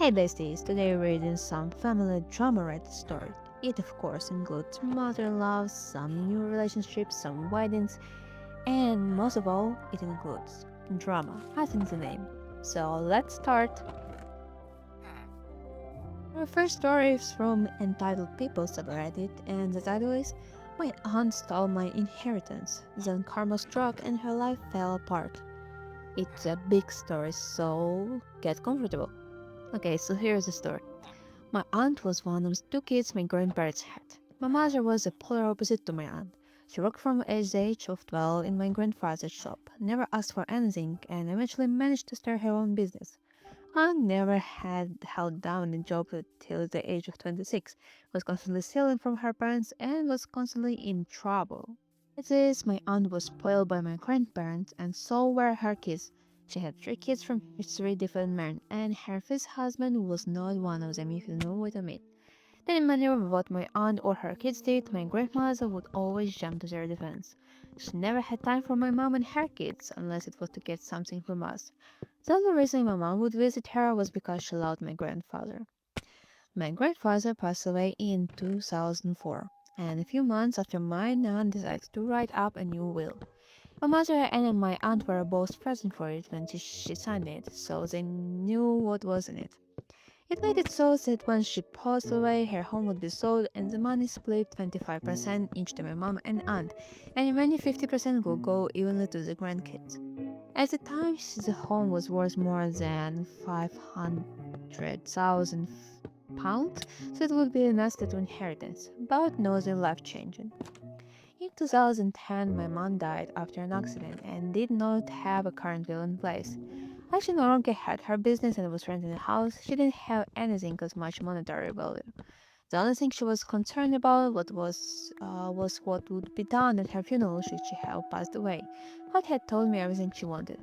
Hey besties, today we're reading some family drama-related story. It of course includes mother love, some new relationships, some weddings, and most of all, it includes drama, as in the name. So let's start. Our first story is from Entitled People subreddit, and the title is My Aunt Stole My Inheritance. Then karma struck and her life fell apart. It's a big story, so get comfortable. Okay, so here's the story. My aunt was one of the two kids my grandparents had. My mother was a polar opposite to my aunt. She worked from the age of 12 in my grandfather's shop, never asked for anything, and eventually managed to start her own business. Aunt never had held down a job till the age of 26, was constantly stealing from her parents, and was constantly in trouble. It is my aunt was spoiled by my grandparents, and so were her kids. She had three kids from three different men, and her first husband was not one of them, if you know what I mean. Didn't matter what my aunt or her kids did, my grandmother would always jump to their defense. She never had time for my mom and her kids, unless it was to get something from us. The only reason my mom would visit her was because she loved my grandfather. My grandfather passed away in 2004, and a few months after my aunt decided to write up a new will. My mother and my aunt were both present for it when she signed it, so they knew what was in it. It made it so that when she passed away, her home would be sold and the money split 25% each to my mom and aunt, and the remaining 50% would go evenly to the grandkids. At the time, the home was worth more than 500,000 pounds, so it would be an estate inheritance, but nothing life changing. In 2010, my mom died after an accident and did not have a current will in place. As she no longer had her business and was renting a house, she didn't have anything as much monetary value. The only thing she was concerned about was what would be done at her funeral should she have passed away. God had told me everything she wanted.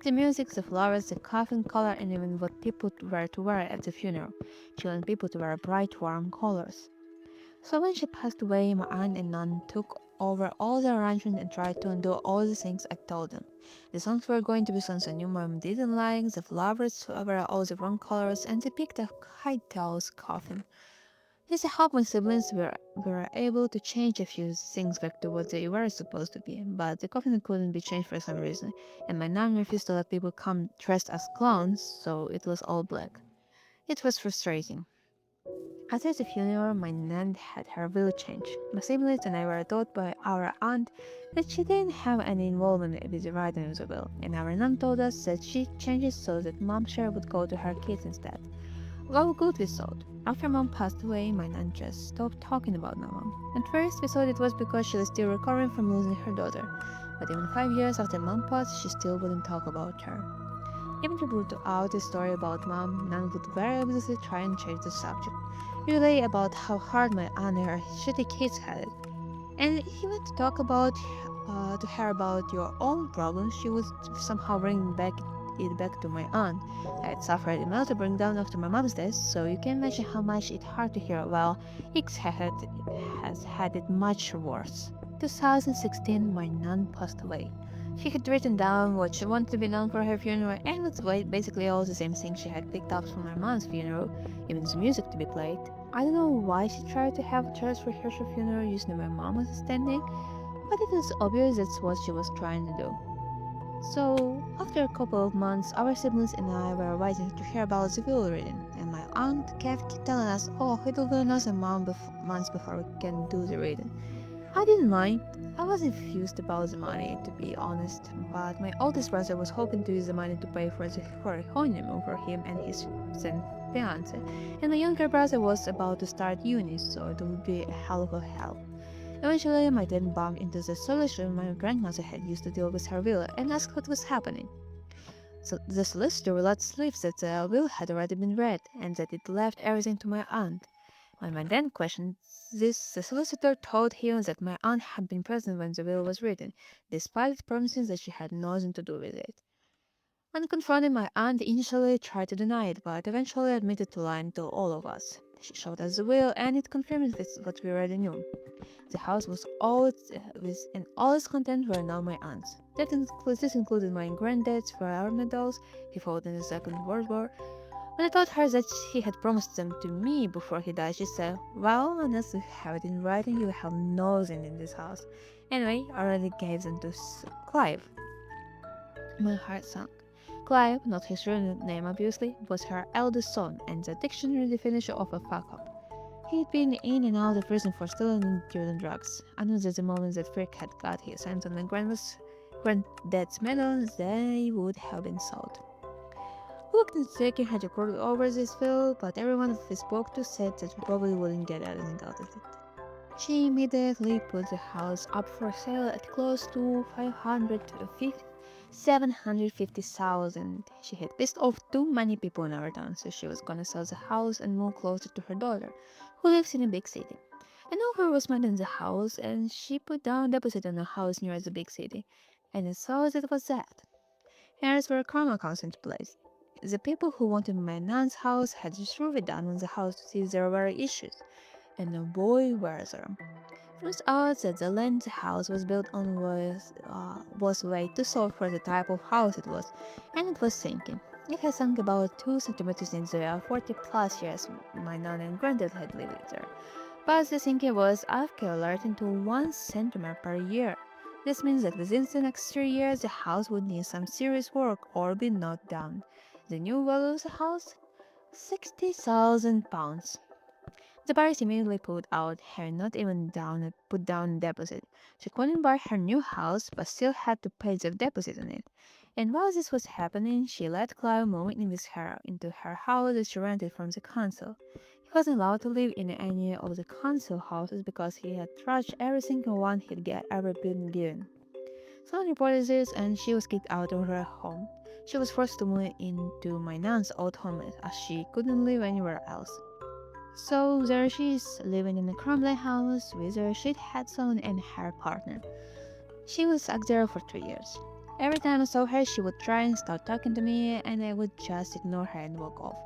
The music, the flowers, the coffin color, and even what people were to wear at the funeral. She wanted people to wear bright, warm colors. So when she passed away, my aunt and nun took over all the arrangements and tried to undo all the things I told them. The songs were going to be songs I knew mom didn't like, the flowers were all the wrong colors, and they picked a high-tails coffin. This helped my siblings were able to change a few things back to what they were supposed to be, but the coffin couldn't be changed for some reason, and my nun refused to let people come dressed as clowns, so it was all black. It was frustrating. After the funeral, my nan had her will changed. My siblings and I were told by our aunt that she didn't have any involvement with the writing of the will, and our nun told us that she changed it so that mom's share would go to her kids instead. Well, good we thought. After mom passed away, my nan just stopped talking about my mom. At first, we thought it was because she was still recovering from losing her daughter, but even 5 years after mom passed, she still wouldn't talk about her. Even if we brought out a story about mom, Nan would very obviously try and change the subject, usually about how hard my aunt and her shitty kids had it. And if you want to talk about to her about your own problems, she would somehow bring it back to my aunt. I had suffered a mental breakdown after my mom's death, so you can imagine how much it's hard to hear. Well, has had it much worse. 2016, my nun passed away. She had written down what she wanted to be done for her funeral, and it was basically all the same thing she had picked up from her mom's funeral, even the music to be played. I don't know why she tried to have a church for her funeral using my mom as a standing, but it was obvious that's what she was trying to do. So, after a couple of months, our siblings and I were waiting to hear about the will reading, and my aunt kept telling us, oh, it'll be another months before we can do the reading. I didn't mind. I was confused about the money, to be honest, but my oldest brother was hoping to use the money to pay for a honeymoon for him and his then fiance, and my younger brother was about to start uni, so it would be a hell of a help. Eventually, my dad bumped into the solution my grandmother had used to deal with her will and asked what was happening. So the solicitor let slip that the will had already been read and that it left everything to my aunt. When my dad questioned this, the solicitor told him that my aunt had been present when the will was written, despite promising that she had nothing to do with it. When confronted, my aunt initially tried to deny it, but eventually admitted to lying to all of us. She showed us the will, and it confirmed what we already knew. The house was and all its contents were now my aunt's. This included my granddad's firearm medals. He fought in the Second World War, When I told her that he had promised them to me before he died, she said, "Well, unless you have it in writing, you have nothing in this house." Anyway, I already gave them to Clive. My heart sank. Clive, not his real name obviously, was her eldest son and the dictionary definition of a fuck up. He'd been in and out of prison for stealing and dealing drugs. I knew that the moment that Frick had got his hands on the granddad's medal, they would have been sold. Looked and Seki had recorded over this film, but everyone that we spoke to said that we probably wouldn't get anything out of it. She immediately put the house up for sale at close to 750,000. She had pissed off too many people in our town, so she was gonna sell the house and move closer to her daughter, who lives in a big city. I know her was mad in the house, and she put down deposit on a house near the big city, and I saw that was that. Here's where karma comes into place. The people who wanted my nan's house had survey done on the house to see if there were issues, and boy were there. Turns out that the land the house was built on was way too soft for the type of house it was, and it was sinking. It had sunk about 2 centimeters in the 40 plus years my nan and granddad had lived there. But the sinking was accurate into 1 centimeter per year. This means that within the next 3 years the house would need some serious work or be knocked down. The new value of the house? £60,000. The buyers immediately pulled out, her not even put down a deposit. She couldn't buy her new house, but still had to pay the deposit on it. And while this was happening, she let Clive move in with her into her house that she rented from the council. He wasn't allowed to live in any of the council houses because he had trashed every single one ever been given. Someone reported this, and she was kicked out of her home. She was forced to move into my nan's old home as she couldn't live anywhere else. So there she is, living in a crumbling house with her shithead son and her partner. She was stuck there for 3 years. Every time I saw her, she would try and start talking to me, and I would just ignore her and walk off.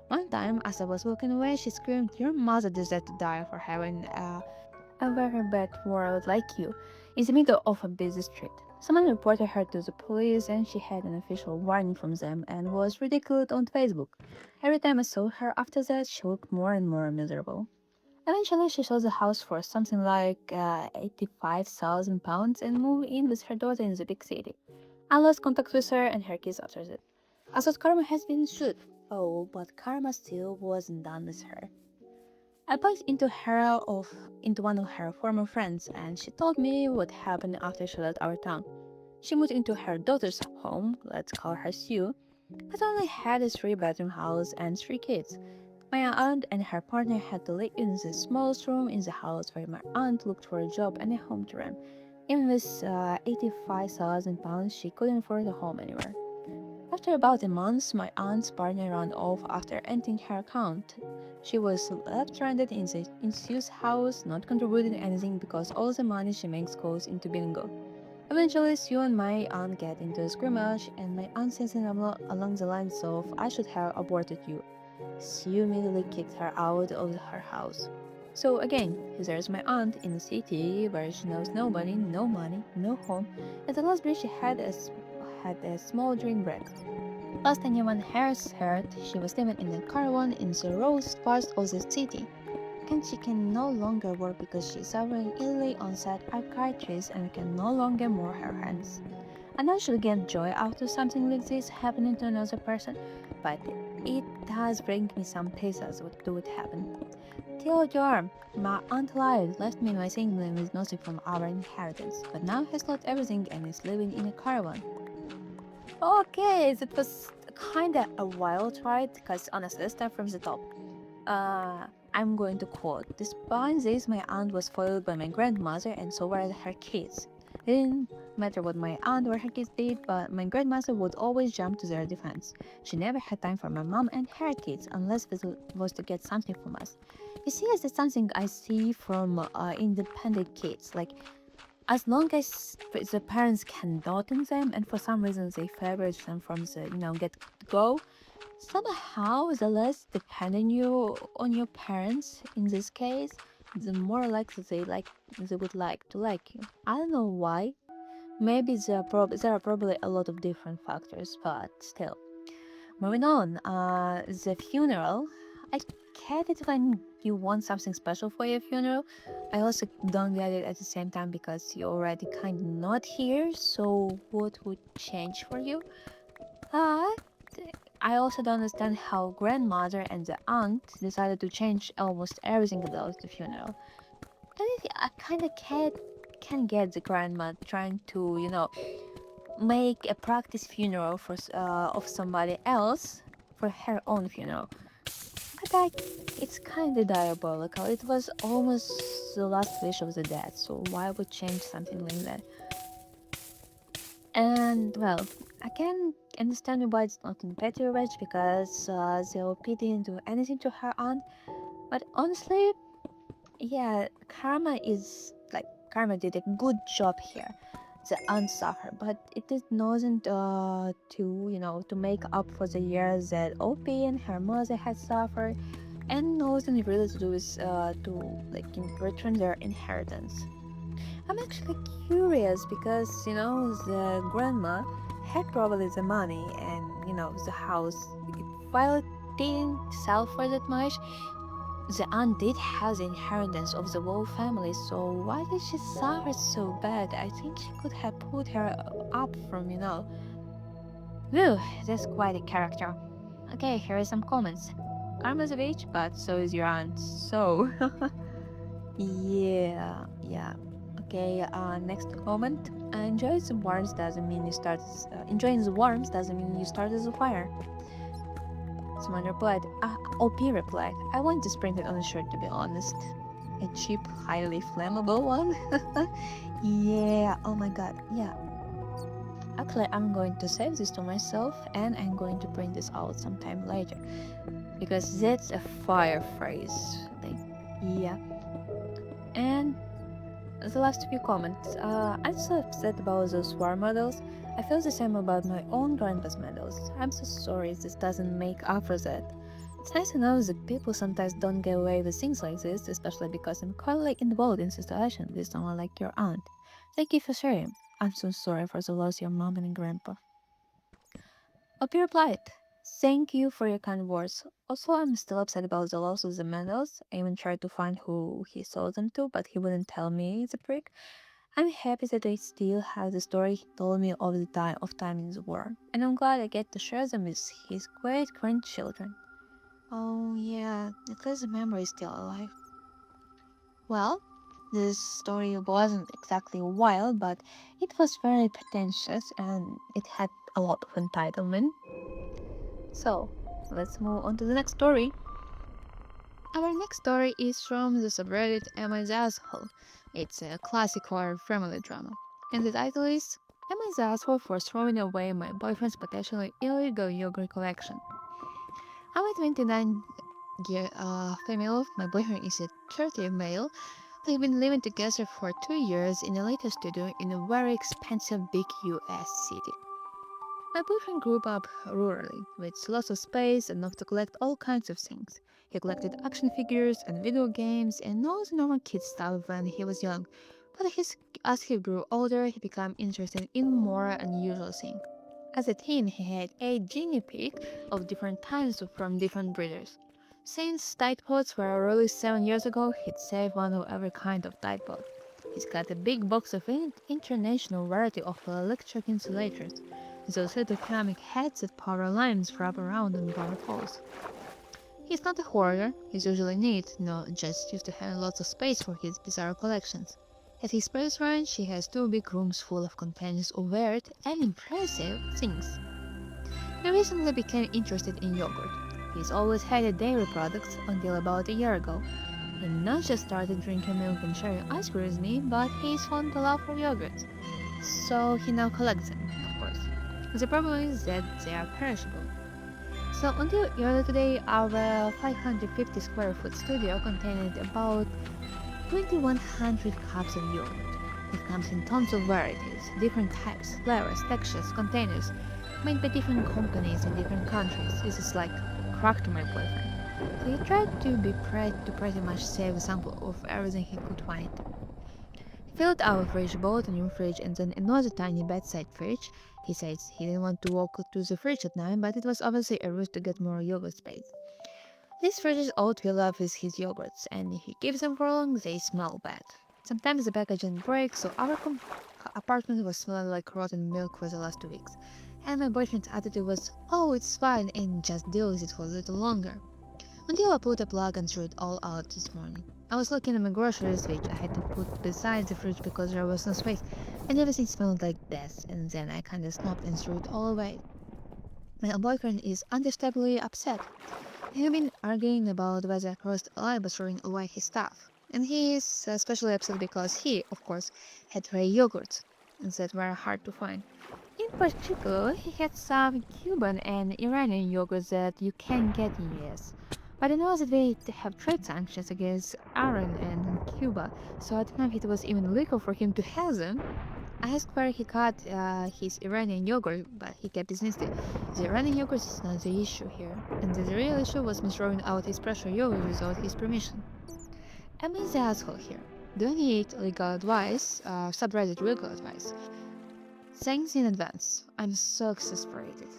One time, as I was walking away, she screamed, "Your mother deserves to die for having a very bad world like you," in the middle of a busy street. Someone reported her to the police, and she had an official warning from them and was ridiculed on Facebook. Every time I saw her after that, she looked more and more miserable. Eventually, she sold the house for something like £85,000 and moved in with her daughter in the big city. I lost contact with her and her kids after that. I thought karma has been shoot. Oh, but karma still wasn't done with her. I bumped into one of her former friends, and she told me what happened after she left our town. She moved into her daughter's home, let's call her Sue, but only had a 3 bedroom house and 3 kids. My aunt and her partner had to live in the smallest room in the house where my aunt looked for a job and a home to rent. Even with £85,000, she couldn't afford a home anywhere. After about a month, my aunt's partner ran off after emptying her account. She was left stranded in Sue's house, not contributing anything because all the money she makes goes into bingo. Eventually, Sue and my aunt get into a scrimmage, and my aunt says something along the lines of, "I should have aborted you." Sue immediately kicked her out of her house. So again, there's my aunt in a city where she knows nobody, no money, no home. At the last bridge, she had a small drink break. Last anyone has heard, she was living in a caravan in the rose part of the city. And she can no longer work because she's suffering illy onset arthritis and can no longer move her hands. I know she'll get joy out of something like this happening to another person, but it does bring me some peace as what would happen. Till your my aunt lied, left me my singling with nothing from our inheritance, but now has lost everything and is living in a caravan. Okay, that was kinda a wild ride, because honestly, let's start from the top. I'm going to quote, "Despite this, my aunt was foiled by my grandmother, and so were her kids. It didn't matter what my aunt or her kids did, but my grandmother would always jump to their defense. She never had time for my mom and her kids, unless it was to get something from us. You see, that's something I see from independent kids. Like, as long as the parents can dote on them, and for some reason they favor them from the, get go, somehow the less dependent you on your parents in this case, the more likely they would like to like you. I don't know why. Maybe there are probably a lot of different factors, but still. Moving on, the funeral. I get it when you want something special for your funeral. I also don't get it at the same time because you're already kind of not here. So what would change for you? Uh, I also don't understand how grandmother and the aunt decided to change almost everything about the funeral. I kind of can get the grandma trying to, make a practice funeral of somebody else for her own funeral. But it's kind of diabolical. It was almost the last wish of the dead, so why would change something like that? And well, I can understand why it's not in petty rage because the OP didn't do anything to her aunt. But honestly, yeah, Karma did a good job here. The aunt suffered, but it did nothing to make up for the years that OP and her mother had suffered, and nothing really to do with return their inheritance. I'm actually curious because the grandma had probably the money and the house. While it didn't sell for that much, the aunt did have the inheritance of the whole family, so why did she suffer so bad? I think she could have put her up from. Whew, that's quite a character. Okay, here are some comments. Karma's a bitch, but so is your aunt. So, yeah. Okay, next comment. Enjoying the warmth doesn't mean you start as a fire. Someone replied, OP replied, I want this printed on a shirt to be honest. A cheap, highly flammable one? Yeah, oh my god, yeah. Actually, I'm going to save this to myself and I'm going to print this out sometime later. Because that's a fire phrase. Like, yeah. And the last few comments. I'm so upset about those war medals. I feel the same about my own grandpa's medals. I'm so sorry this doesn't make up for that. It's nice to know that people sometimes don't get away with things like this, especially because I'm currently involved in situation with someone like your aunt. Thank you for sharing. I'm so sorry for the loss of your mom and grandpa. Opi replied, thank you for your kind words. Also, I'm still upset about the loss of the medals. I even tried to find who he sold them to, but he wouldn't tell me, the prick. I'm happy that I still have the story he told me of the time in the war, and I'm glad I get to share them with his great grandchildren. Oh yeah, at least the memory is still alive. Well, this story wasn't exactly wild, but it was very pretentious and it had a lot of entitlement. So, let's move on to the next story. Our next story is from the subreddit Am I the Asshole? It's a classic horror family drama. And the title is Am I the Asshole for Throwing Away My Boyfriend's Potentially Illegal Yogurt Collection? I'm a 29-year female. My boyfriend is a 30 male. We've been living together for 2 years in a little studio in a very expensive big US city. My boyfriend grew up rurally, with lots of space enough to collect all kinds of things. He collected action figures and video games and all the normal kid stuff when he was young, but as he grew older, he became interested in more unusual things. As a teen, he had a guinea pig of different types from different breeders. Since Tide Pods were released 7 years ago, he'd saved one of every kind of Tide Pod. He's got a big box of an international variety of electric insulators, those little ceramic heads that power lines wrap around on power poles. He's not a hoarder, he's usually neat, not just used to having lots of space for his bizarre collections. At his previous ranch, he has 2 big rooms full of containers of weird and impressive things. He recently became interested in yogurt. He's always hated dairy products until about a year ago. He not just started drinking milk and sharing ice cream with me, but he's found a love for yogurt. So he now collects them, of course. The problem is that they are perishable. So until earlier today, our 550 square foot studio contained about 2100 cups of yogurt. It comes in tons of varieties, different types, flavors, textures, containers, made by different companies in different countries. This is like crack to my boyfriend. So he tried to pretty much save a sample of everything he could find. He filled our fridge, both a new fridge and then another tiny bedside fridge. He says he didn't want to walk to the fridge at night, but it was obviously a route to get more yogurt space. This fridge's oat we love is his yogurts, and if he keeps them for long, they smell bad. Sometimes the packaging breaks, so our apartment was smelling like rotten milk for the last 2 weeks. And my boyfriend's attitude was, oh, it's fine, and just deal with it for a little longer. Until I put a plug and threw it all out this morning. I was looking at my groceries, which I had to put beside the fridge because there was no space, and everything smelled like death, and then I kinda snapped and threw it all away. My boyfriend is understandably upset. We've been arguing about whether I was alive by throwing away his stuff, and he is especially upset because he, of course, had rare yogurts that were hard to find. In particular, he had some Cuban and Iranian yogurts that you can get in US. But I know that they have trade sanctions against Iran and Cuba, so I don't know if it was even legal for him to have them. I asked where he got his Iranian yogurt, but he kept his honesty. The Iranian yogurt is not the issue here, and the real issue was me throwing out his pressure yogurt without his permission. Am I the asshole here? Do I need legal advice, subreddit legal advice? Thanks in advance. I'm so exasperated.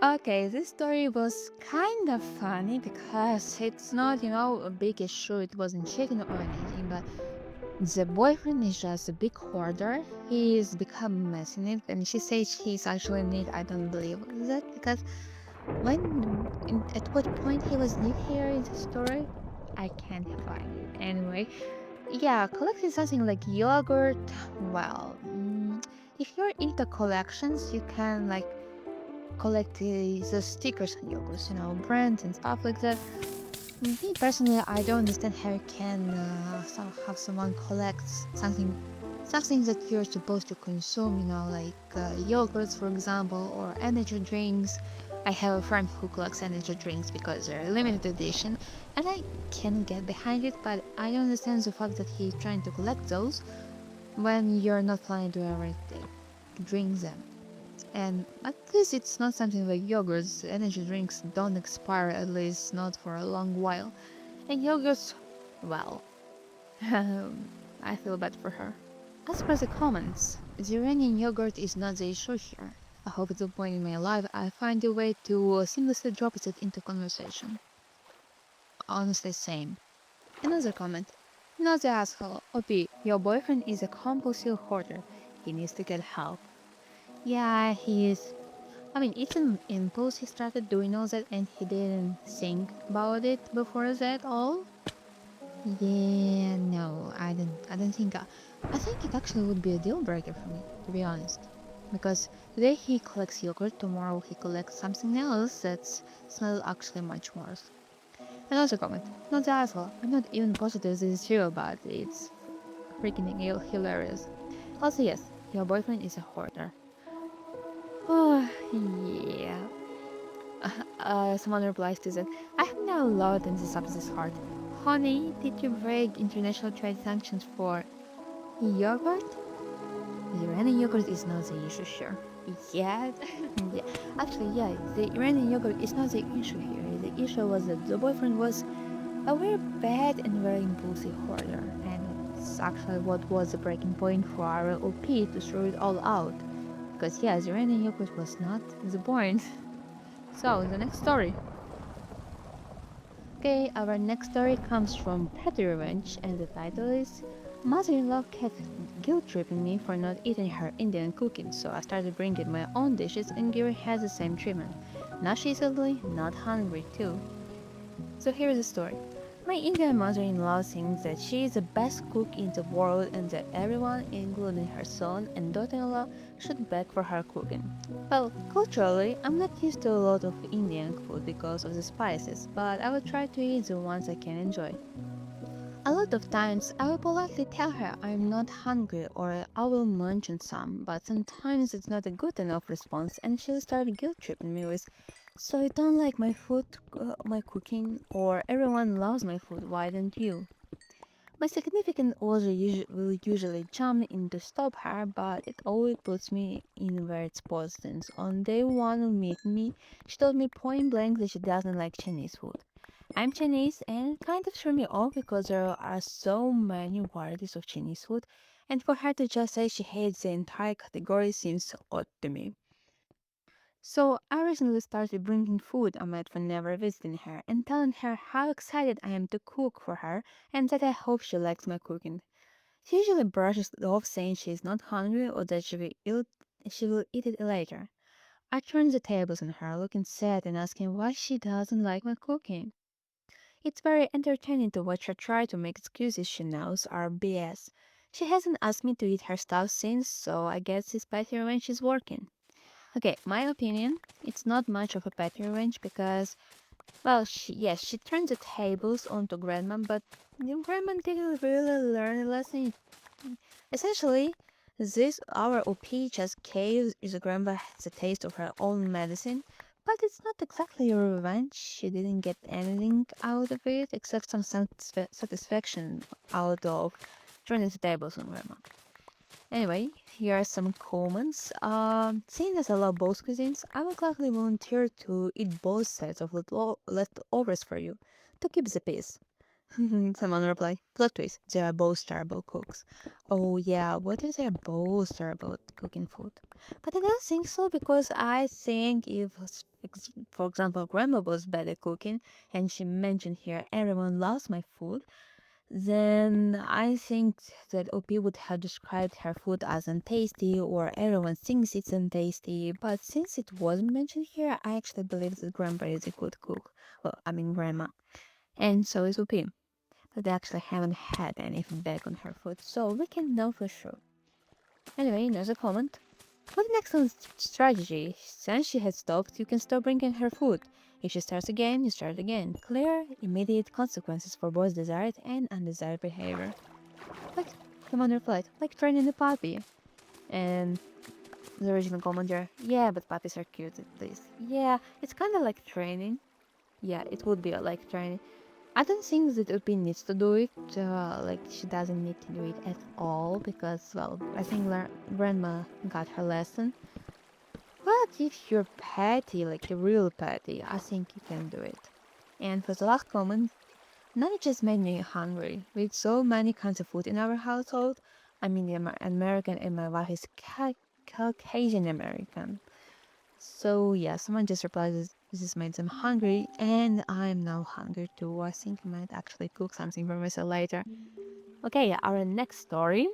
Okay, this story was kind of funny because it's not, a big issue. It wasn't cheating or anything, but the boyfriend is just a big hoarder. He's become mess in it, and she says he's actually neat. I don't believe that because at what point he was neat here in the story, I can't find it. Anyway, yeah, collecting something like yogurt. Well, if you're into collections, you can like collect the stickers on yogurts, brands and stuff like that. Me personally, I don't understand how you can have someone collect something that you're supposed to consume, like yogurts, for example, or energy drinks. I have a friend who collects energy drinks because they're limited edition, and I can get behind it, but I don't understand the fact that he's trying to collect those when you're not planning to ever drink them. And at least it's not something like yogurts. Energy drinks don't expire, at least not for a long while. And yogurts, well, I feel bad for her. As for the comments, the Iranian yogurt is not the issue here. I hope at some point in my life I find a way to seamlessly drop it into conversation. Honestly, same. Another comment. Not the asshole. OP, your boyfriend is a compulsive hoarder. He needs to get help. Yeah, he is. I mean, it's an impulse he started doing all that and he didn't think about it before that all. Yeah, no, I don't think I think it actually would be a deal breaker for me, to be honest. Because today he collects yogurt, tomorrow he collects something else that smells actually much worse. Another comment. Not the asshole. I'm not even positive this is true, but it's freaking hilarious. Also, yes, your boyfriend is a hoarder. Oh, yeah. Someone replies to that. I have now load in this up this heart. Honey, did you break international trade sanctions for yogurt? The Iranian yogurt is not the issue here. Yeah, yeah. Actually, yeah, the Iranian yogurt is not the issue here. The issue was that the boyfriend was a very bad and very impulsive hoarder, and it's actually what was the breaking point for our OP to throw it all out. Because yeah, the Iranian yogurt was not the point. So, the next story. Okay, our next story comes from Petty Revenge, and the title is Mother-in-law kept guilt-tripping me for not eating her Indian cooking, so I started bringing my own dishes and giving her the same treatment. Now she's ugly, not hungry too. So here is the story. My Indian mother-in-law thinks that she is the best cook in the world and that everyone, including her son and daughter-in-law, should beg for her cooking. Well, culturally, I'm not used to a lot of Indian food because of the spices, but I will try to eat the ones I can enjoy. A lot of times, I will politely tell her I'm not hungry or I will munch on some, but sometimes it's not a good enough response and she'll start guilt tripping me with, so you don't like my food, my cooking, or everyone loves my food, why don't you? My significant other will usually jump in to stop her, but it always puts me in weird spots. Since on day one of meeting me, she told me point blank that she doesn't like Chinese food. I'm Chinese and it kind of threw me off because there are so many varieties of Chinese food, And for her to just say she hates the entire category seems odd to me. So I recently started bringing food I made whenever visiting her and telling her how excited I am to cook for her and that I hope she likes my cooking. She usually brushes it off saying she is not hungry or that she will eat it later. I turn the tables on her, looking sad and asking why she doesn't like my cooking. It's very entertaining to watch her try to make excuses she knows are BS. She hasn't asked me to eat her stuff since, so I guess it's petty revenge she's working. Okay, my opinion, it's not much of a petty revenge because, well, yes, she turned the tables onto Grandma, but Grandma didn't really learn a lesson. Essentially, this our OP just gave the grandma the taste of her own medicine, but it's not exactly a revenge. She didn't get anything out of it except some satisfaction out of turning the tables on grandma. Anyway, here are some comments. Seeing as I love both cuisines, I would gladly volunteer to eat both sets of leftovers for you to keep the peace. Someone replied, plot twist, they are both terrible cooks. Oh yeah, what if they're both terrible at cooking food? But I don't think so because I think if, for example, grandma was bad at cooking and she mentioned here everyone loves my food, then I think that OP would have described her food as untasty or everyone thinks it's untasty. But since it wasn't mentioned here, I actually believe that grandpa is a good cook. Well, I mean grandma. And so is OP, but they actually haven't had any feedback on her food, so we can know for sure. Anyway, there's a comment. What an excellent strategy. Since she has stopped, you can stop bringing her food. If she starts again, you start again. Clear, immediate consequences for both desired and undesired behavior. Like, come on, replied, like training a puppy. And the original commenter, yeah, but puppies are cute at least. Yeah, it's kind of like training. Yeah, it would be like training. I don't think that Upi needs to do it. Like she doesn't need to do it at all because, well, I think grandma got her lesson. But if you're petty, like you're real petty, I think you can do it. And for the last comment, now it just made me hungry. With so many kinds of food in our household, I mean, the American and my wife is Caucasian American. So yeah, someone just replied this made them hungry, and I'm now hungry too. I think I might actually cook something for myself later. Okay, our next story.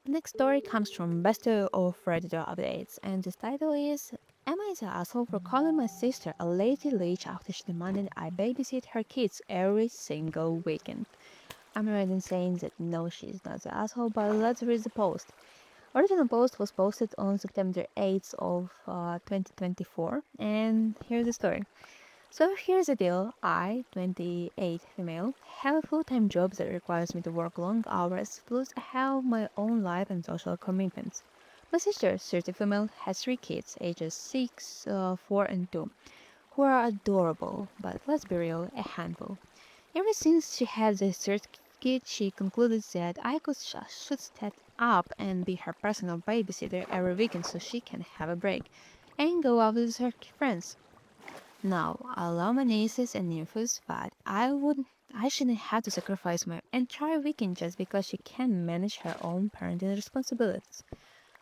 Next story comes from Best of Redditor Updates, and the title is Am I the asshole for calling my sister a lazy leech after she demanded I babysit her kids every single weekend? I'm right in saying that no, she's not the asshole, but let's read the post. Original post was posted on September 8th of 2024, and here's the story. So here's the deal. I, 28 female, have a full-time job that requires me to work long hours, plus I have my own life and social commitments. My sister, 30 female, has 3 kids, ages 6, 4, and 2, who are adorable, but let's be real, a handful. Ever since she had the third kid, she concluded that I should step up and be her personal babysitter every weekend so she can have a break and go out with her friends. Now, I love my nieces and nephews, but I shouldn't have to sacrifice my entire weekend just because she can't manage her own parenting responsibilities.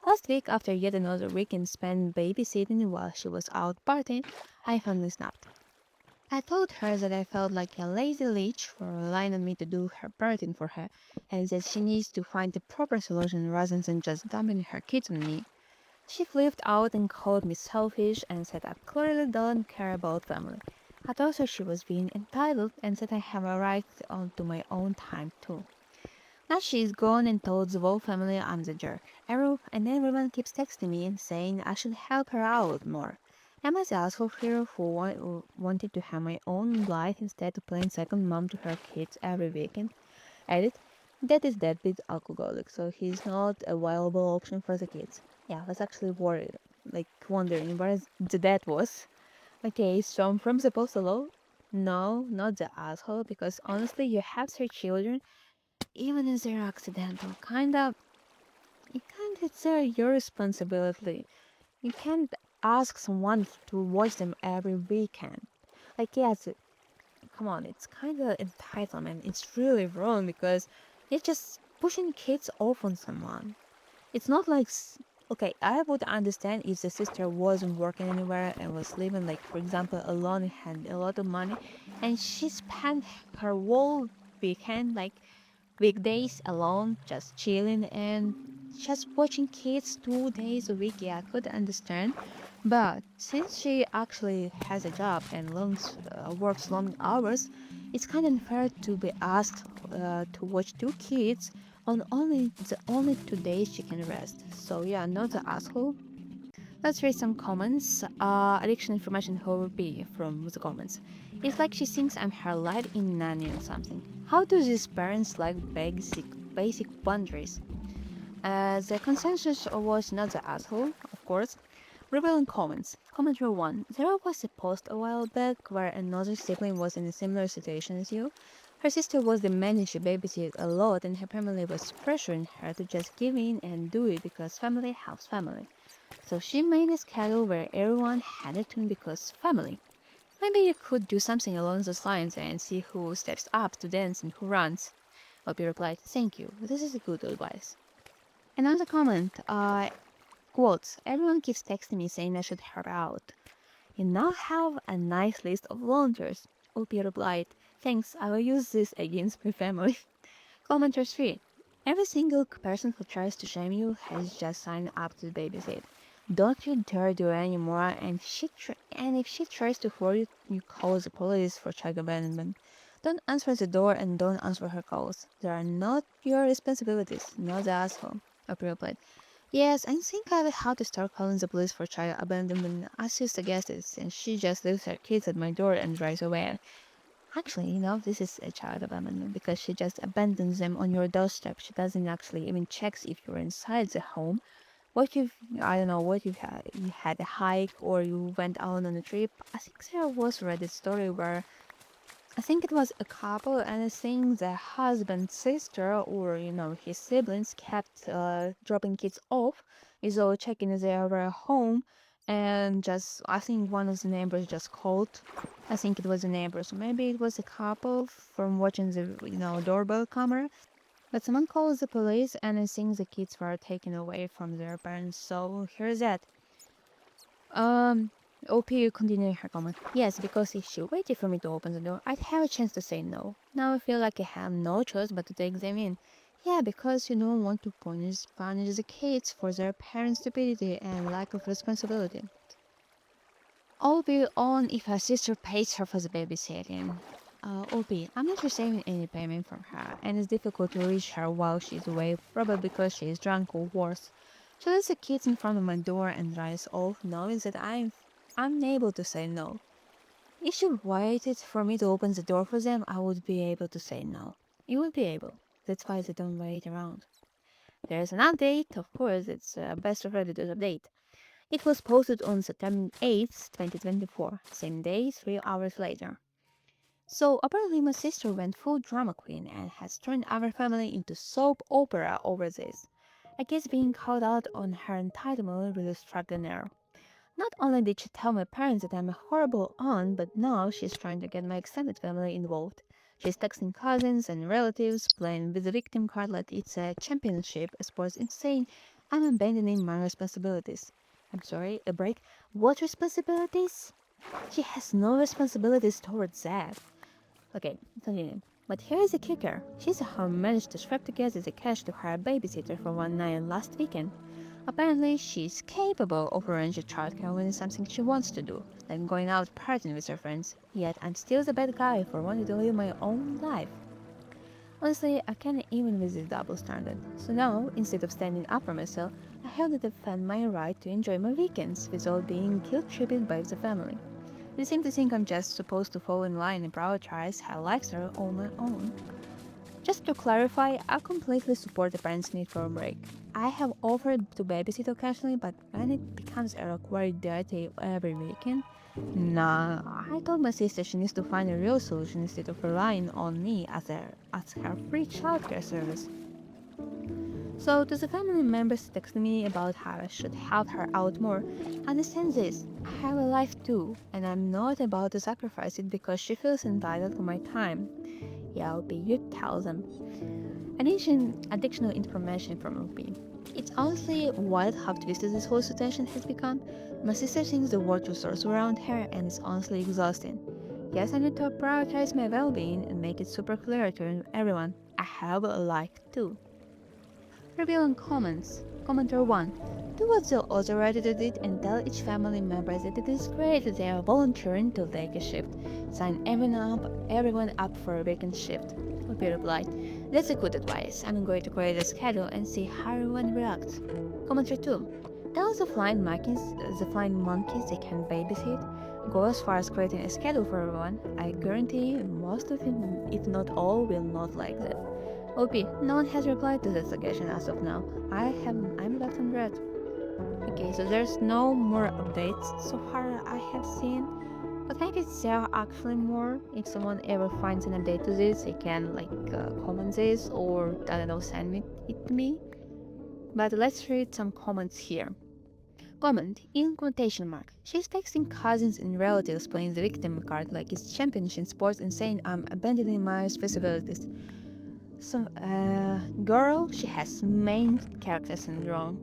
Last week, after yet another weekend spent babysitting while she was out partying, I finally snapped. I told her that I felt like a lazy leech for relying on me to do her parenting for her, and that she needs to find the proper solution rather than just dumping her kids on me. She flipped out and called me selfish and said I clearly don't care about family. I told her she was being entitled and said I have a right to my own time too. Now she's gone and told the whole family I'm the jerk. And everyone keeps texting me and saying I should help her out more. Am I the asshole here who wanted to have my own life instead of playing second mom to her kids every weekend? Edit. Dad is deadbeat alcoholic, so he's not a viable option for the kids. Yeah, I was actually worried, like wondering where the dad was. Okay, so from the post alone, no, not the asshole, because honestly, you have 3 children, even if they're accidental. It's your responsibility. You can't ask someone to watch them every weekend. Like, yes, come on, it's kind of entitlement. It's really wrong because you're just pushing kids off on someone. It's not like, okay, I would understand if the sister wasn't working anywhere and was living, like, for example, alone and had a lot of money, and she spent her whole weekend, like, weekdays alone, just chilling and just watching kids 2 days a week. Yeah, I could understand. But since she actually has a job and works long hours, it's kind of unfair to be asked to watch two kids on only 2 days she can rest. So yeah, not the asshole. Let's read some comments. Addiction information be from the comments. It's like she thinks I'm her live-in nanny or something. How do these parents like basic boundaries? The consensus was not the asshole, of course. Revealing comments. Commentary 1. There was a post a while back where another sibling was in a similar situation as you. Her sister was the man she babysat a lot, and her family was pressuring her to just give in and do it because family helps family. So she made a schedule where everyone had a tune because family. Maybe you could do something along those lines and see who steps up to dance and who runs. Opie replied, "Thank you. This is a good advice." Another comment, quotes, everyone keeps texting me saying I should help out. You now have a nice list of volunteers. Opie replied, "Thanks, I will use this against my family." Commenter 3. Every single person who tries to shame you has just signed up to babysit. Don't you dare do it anymore, and if she tries to hurt you, you call the police for child abandonment. Don't answer the door and don't answer her calls. They are not your responsibilities, not the asshole. Opie replied, "Yes, I think I will have to start calling the police for child abandonment as you suggested, and she just leaves her kids at my door and drives away." Actually, this is a child abandonment because she just abandons them on your doorstep. She doesn't actually even checks if you're inside the home. What you've, I don't know, what you had a hike or you went out on a trip. I think there was a Reddit story where I think it was a couple, and I think the husband's sister or his siblings kept dropping kids off, is all checking if they were home, and just I think one of the neighbors just called. I think it was a neighbor, so maybe it was a couple from watching the doorbell camera. But someone calls the police, and I think the kids were taken away from their parents. So here's that. Um, OP continued her comment. Yes, because if she waited for me to open the door, I'd have a chance to say no. Now I feel like I have no choice but to take them in. Yeah, because you don't want to punish the kids for their parents' stupidity and lack of responsibility. I'll be on if her sister pays her for the babysitting. OP, I'm not receiving any payment from her, and it's difficult to reach her while she's away, probably because she is drunk or worse. She leaves the kids in front of my door and drives off, knowing that I'm unable to say no. If she waited for me to open the door for them, I would be able to say no. You would be able. That's why they don't wait around. There's an update, of course, it's best of Redditors update. It was posted on September 8th, 2024, same day, 3 hours later. So apparently my sister went full drama queen and has turned our family into soap opera over this. I guess being called out on her entitlement really struck a nerve. Not only did she tell my parents that I'm a horrible aunt, but now she's trying to get my extended family involved. She's texting cousins and relatives, playing with the victim card like it's a championship, a sports insane. I'm abandoning my responsibilities. I'm sorry, a break. What responsibilities? She has no responsibilities towards that. Okay, continue. But here is the kicker. She somehow managed to scrap together the cash to hire a babysitter for one night last weekend. Apparently, she's capable of arranging childcare when it's something she wants to do, like going out partying with her friends. Yet I'm still the bad guy for wanting to live my own life. Honestly, I can't even with this double standard. So now, instead of standing up for myself, I have to defend my right to enjoy my weekends without being guilt-tripped by the family. They seem to think I'm just supposed to fall in line and prioritize her lifestyle on my own. Just to clarify, I completely support the parents' need for a break. I have offered to babysit occasionally, but when it becomes a required duty every weekend, nah, I told my sister she needs to find a real solution instead of relying on me as her free childcare service. So, to the family members texting me about how I should help her out more, understand this. I have a life too, and I'm not about to sacrifice it because she feels entitled to my time. Yeah, I'll be you tell them. Additional information from OP. It's honestly wild how twisted this whole situation has become. My sister thinks the world resource around her and it's honestly exhausting. Yes, I need to prioritize my well-being and make it super clear to everyone. I have a life too. Reveal in comments. Commenter 1. Do what the other editor did and tell each family member that it is great that they are volunteering to take a shift. Sign everyone up for a weekend shift. Poppy replied, that's a good advice. I'm going to create a schedule and see how everyone reacts. Commenter 2. Tell the flying monkeys they can babysit. Go as far as creating a schedule for everyone. I guarantee most of them, if not all, will not like that. OP, no one has replied to the suggestion as of now. I'm left on red. Okay, so there's no more updates so far I have seen. But maybe there are actually more. If someone ever finds an update to this, they can comment this or I don't know, it to me. But let's read some comments here. Comment in quotation mark. She's texting cousins and relatives playing the victim card like it's championship sports and saying I'm abandoning my responsibilities. So, girl, she has main character syndrome.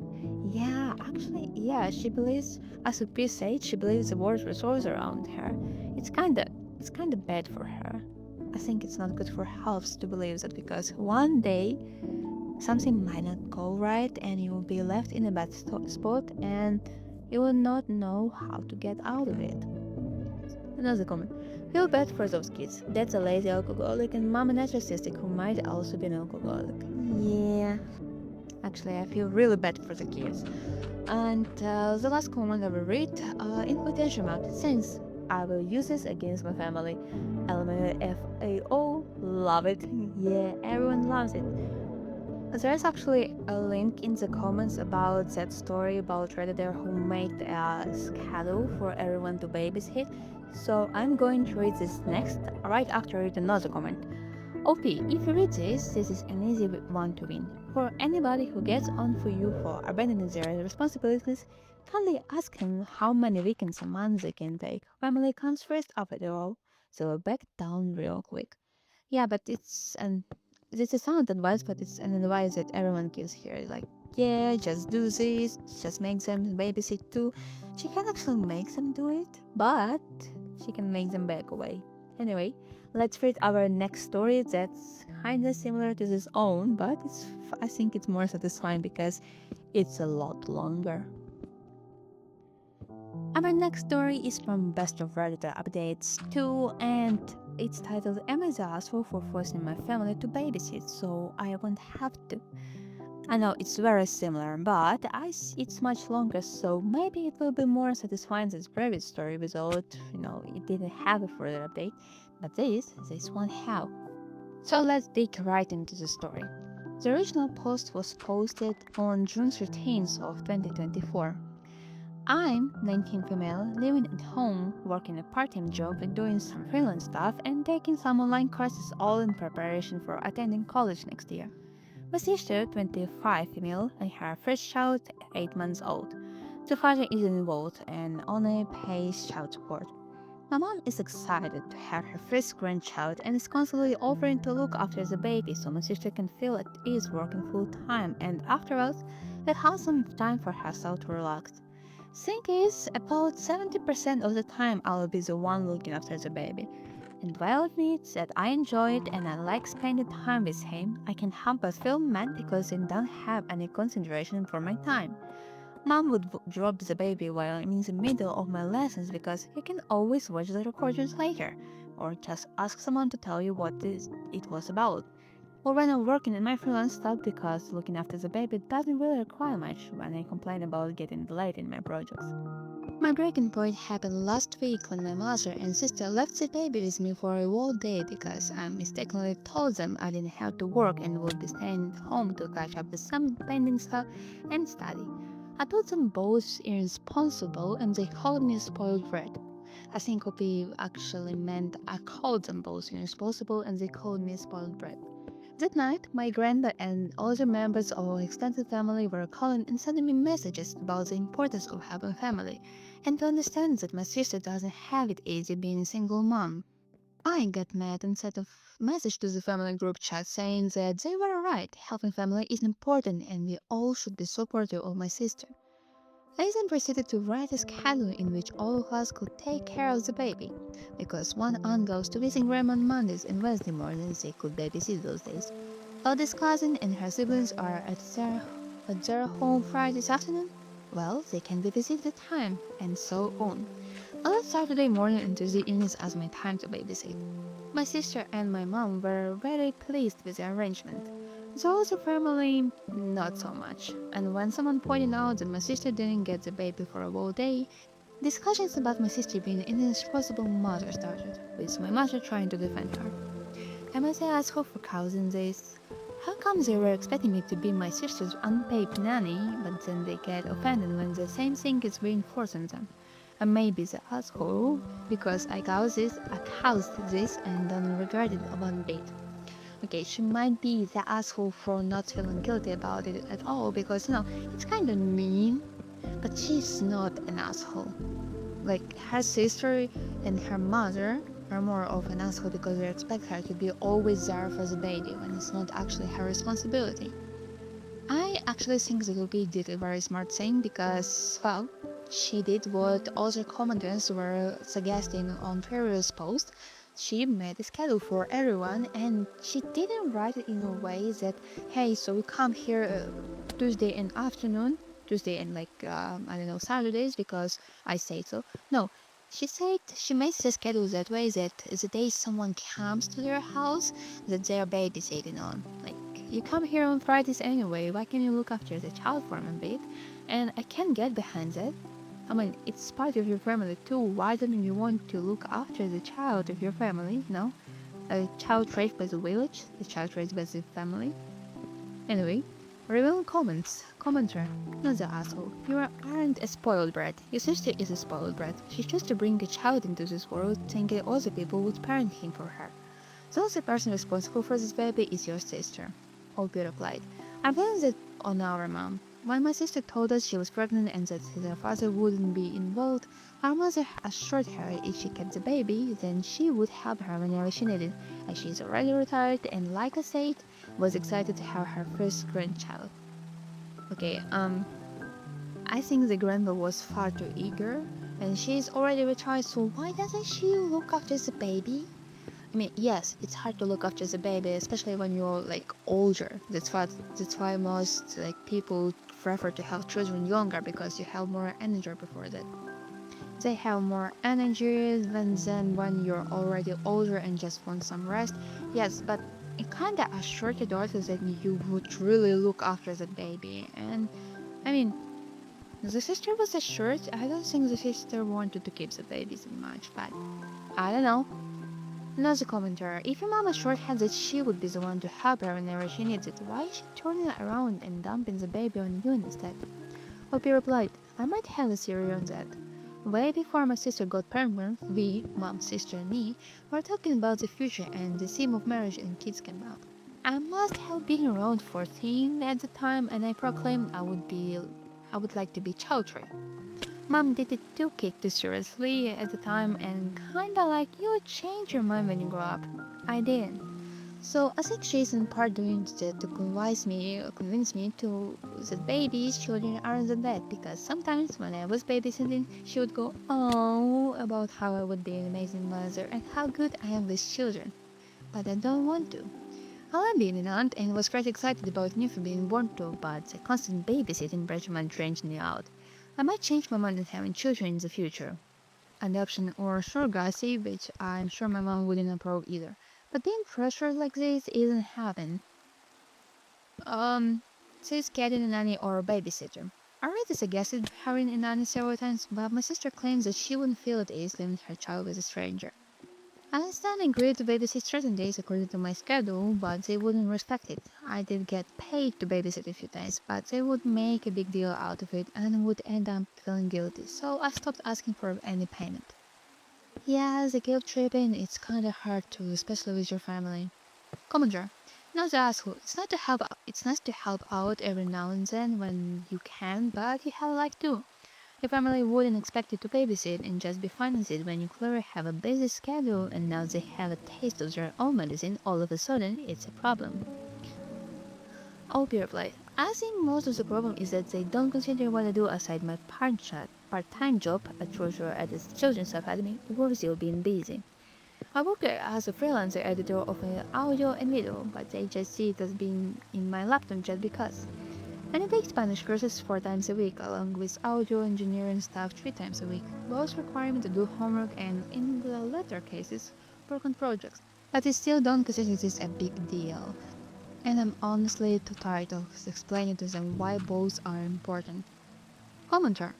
She believes, as a said, she believes the world revolves around her. It's kinda bad for her. I think it's not good for health to believe that because one day something might not go right and you will be left in a bad spot and you will not know how to get out of it. Another comment. Feel bad for those kids. That's a lazy alcoholic and mom a narcissistic who might also be an alcoholic. Yeah, actually, I feel really bad for the kids. And the last comment I will read in quotation mark. Since I will use this against my family. LMFAO, love it. Yeah, everyone loves it. There's actually a link in the comments about that story about Redditor who made a schedule for everyone to babysit. So I'm going to read this next, right after I read another comment. OP, if you read this is an easy one to win. For anybody who gets on for you for abandoning their responsibilities, kindly ask him how many weekends a month they can take. Family comes first after all, so we'll back down real quick. Yeah, but it's a sound advice, but it's an advice that everyone gives here. Like, yeah, just do this, just make them babysit too. She can actually make them do it, but she can make them back away. Anyway, let's read our next story that's kinda similar to this own, but I think it's more satisfying because it's a lot longer. Our next story is from Best of Redditor Updates 2, and it's titled Am I the asshole for forcing my family to babysit so I won't have to? I know it's very similar, but it's much longer, so maybe it will be more satisfying than the previous story without, it didn't have a further update. But this one have. So let's dig right into the story. The original post was posted on June 13th of 2024. I'm 19 female, living at home, working a part-time job and doing some freelance stuff and taking some online courses all in preparation for attending college next year. My sister, 25 female, and her first child, 8 months old. The father isn't involved and only pays child support. My mom is excited to have her first grandchild and is constantly offering to look after the baby so my sister can feel at ease working full time and afterwards let have some time for herself to relax. Thing is, about 70% of the time I will be the one looking after the baby. And while it means that I enjoy it and I like spending time with him, I can help but feel mad because I don't have any consideration for my time. Mom would drop the baby while I'm in the middle of my lessons because you can always watch the recordings later, or just ask someone to tell you what it was about. Or when I'm working in my freelance stuff because looking after the baby doesn't really require much when I complain about getting delayed in my projects. My breaking point happened last week when my mother and sister left the baby with me for a whole day because I mistakenly told them I didn't have to work and would be staying home to catch up with some pending stuff and study. I told them both irresponsible and they called me spoiled brat. I think Opi actually meant I called them both irresponsible and they called me spoiled brat. That night, my granda and other members of our extended family were calling and sending me messages about the importance of having a family, and to understand that my sister doesn't have it easy being a single mom. I got mad and sent a message to the family group chat saying that they were right, helping family is important and we all should be supportive of my sister. I then proceeded to write a schedule in which all of us could take care of the baby, because one aunt goes to visit grandma on Mondays and Wednesday mornings, they could babysit those days. Eldest cousin and her siblings are at their home Fridays afternoon. Well, they can babysit the time, and so on. I left Saturday morning and Tuesday evenings as my time to babysit. My sister and my mom were very pleased with the arrangement. The other family, not so much. And when someone pointed out that my sister didn't get the baby for a whole day, discussions about my sister being an irresponsible mother started, with my mother trying to defend her. Am I the asshole for causing this? How come they were expecting me to be my sister's unpaid nanny, but then they get offended when the same thing is reinforced on them? I may be the asshole because I caused this and don't regret it one bit. Okay, she might be the asshole for not feeling guilty about it at all because it's kind of mean, but she's not an asshole. Like her sister and her mother are more of an asshole because they expect her to be always there for the baby when it's not actually her responsibility. I actually think that Yuki did a very smart thing because, well, she did what other commenters were suggesting on previous posts. She made a schedule for everyone and she didn't write it in a way that, hey, so we come here Tuesday in afternoon, Tuesday and I don't know, Saturdays because I say so. No, she said she makes the schedule that way that the day someone comes to their house, that they're babysitting on. Like, you come here on Fridays anyway, why can't you look after the child for a bit? And I can get behind that. I mean, it's part of your family too. Why don't you want to look after the child of your family? No? A child raised by the village, a child raised by the family. Anyway, revealing comments. Commenter. Not the asshole. You aren't a spoiled brat. Your sister is a spoiled brat. She chose to bring a child into this world thinking other people would parent him for her. So the person responsible for this baby is your sister. Opie replied. I blamed that on our mom. When my sister told us she was pregnant and that her father wouldn't be involved, our mother assured her if she kept the baby, then she would help her whenever she needed, as she is already retired and, like I said, was excited to have her first grandchild. Okay, I think the grandma was far too eager, and she is already retired, so why doesn't she look after the baby? I mean, yes, it's hard to look after the baby, especially when you're like older. That's why most like people prefer to have children younger because you have more energy before that. They have more energy than when you're already older and just want some rest. Yes, but it kinda assured the daughter that you would really look after the baby. And I mean, the sister was assured. I don't think the sister wanted to keep the baby so much, but I don't know. Another commenter, if your mom assured her that she would be the one to help her whenever she needs it, why is she turning around and dumping the baby on you instead? Opie replied, I might have a theory on that. Way before my sister got pregnant, we, mom, sister, and me, were talking about the future and the theme of marriage and kids came up. I must have been around 14 at the time and I proclaimed I would like to be childfree. Mom did it too kick too seriously at the time and kinda like you would change your mind when you grow up. I didn't. So I think she's in part doing that to convince me to that babies children aren't that bad because sometimes when I was babysitting she would go oh about how I would be an amazing mother and how good I am with children. But I don't want to. I love being an aunt and was quite excited about Newfie being born too, but the constant babysitting regimen drained me out. I might change my mind on having children in the future. Adoption or surrogacy, which I'm sure my mom wouldn't approve either. But being pressured like this isn't happening. She's getting a nanny or a babysitter. I already suggested having a nanny several times, but my sister claims that she wouldn't feel at ease leaving her child with a stranger. I stand agreed to babysit certain days according to my schedule, but they wouldn't respect it. I did get paid to babysit a few times, but they would make a big deal out of it and would end up feeling guilty, so I stopped asking for any payment. Yeah, the guilt tripping, it's kinda hard to, especially with your family. Commander, not the asshole. It's nice to help out every now and then when you can, but you have life too. Your family wouldn't expect you to babysit and just be financed when you clearly have a busy schedule and now they have a taste of their own medicine. All of a sudden, it's a problem. Oh, pure play. I think most of the problem is that they don't consider what I do aside my part-time job at church or at the children's academy worthy of being busy. I work as a freelancer editor of audio and video, but they just see it as being in my laptop just because. And I take Spanish courses 4 times a week, along with audio engineering stuff 3 times a week. Both require me to do homework and, in the latter cases, work on projects. But I still don't consider this a big deal. And I'm honestly too tired of explaining to them why both are important. Commenter.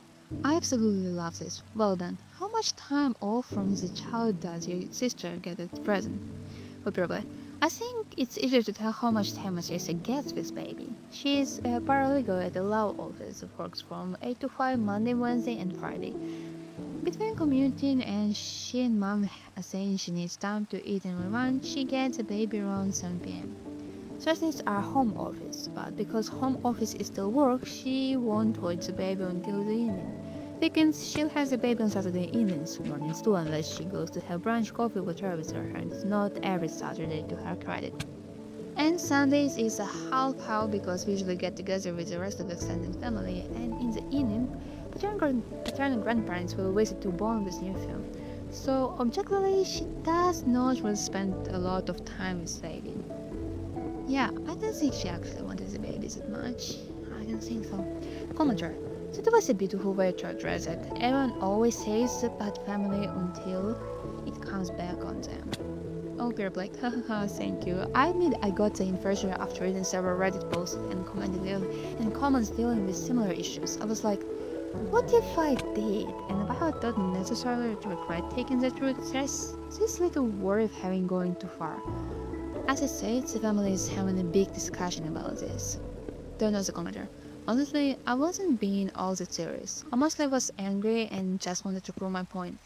I absolutely love this. Well done. How much time off from the child does your sister get at present? Well, probably. I think it's easier to tell how much time my sister gets with baby. She's a paralegal at the law office, works from 8 to 5 Monday, Wednesday, and Friday. Between commuting and she and mom saying she needs time to eat and rewind, she gets a baby around 7 p.m. Thursdays are home office, but because home office is still work, she won't watch the baby until the evening. Weekends, she'll have the baby on Saturday evenings, mornings too, unless she goes to have brunch coffee with her and not every Saturday to her credit. And Sundays is a half-half because we usually get together with the rest of the extended family, and in the evening, paternal grandparents will visit to bond with nephew. So objectively, she does not really spend a lot of time with baby. Yeah, I don't think she actually wanted the babies that much. I don't think so. Commenter. So that was a beautiful way to address it. Everyone always says the bad family until it comes back on them. Oh, Peter Blake, haha, thank you. I admit I got the impression after reading several Reddit posts and comments dealing with similar issues. I was like, what if I did? And if I had not necessarily to regret taking that route, there's this little worry of having going too far. As I said, the family is having a big discussion about this. Don't know the commenter. Honestly, I wasn't being all that serious. I mostly was angry and just wanted to prove my point.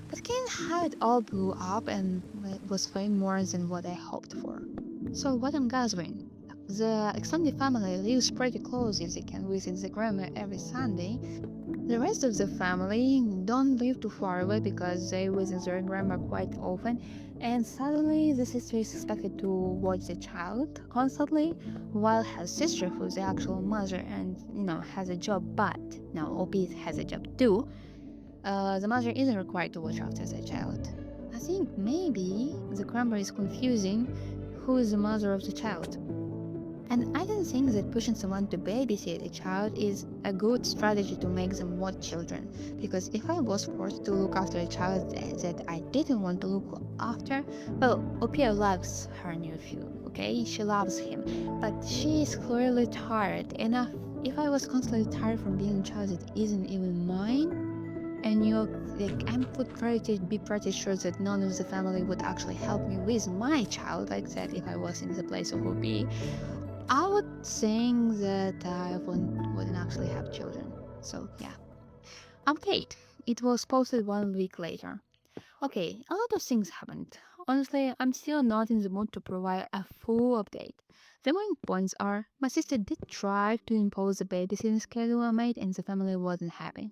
But can't how it all blew up and it was way more than what I hoped for. So what I'm gathering, the extended family lives pretty close if they can visit the grandma every Sunday. The rest of the family don't live too far away because they visit their grandma quite often, and suddenly the sister is expected to watch the child constantly, while her sister, who's the actual mother and has a job, but now albeit has a job too, the mother isn't required to watch after the child. I think maybe the grandma is confusing who is the mother of the child. And I don't think that pushing someone to babysit a child is a good strategy to make them watch children. Because if I was forced to look after a child that I didn't want to look after, well, Opia loves her nephew, okay? She loves him. But she is clearly tired. And if I was constantly tired from being a child that isn't even mine, and I'm be pretty sure that none of the family would actually help me with my child, like that if I was in the place of Opie, I would think that I wouldn't actually have children. So yeah. Update. It was posted 1 week later. Okay, a lot of things happened. Honestly, I'm still not in the mood to provide a full update. The main points are my sister did try to impose a babysitting schedule I made and the family wasn't happy.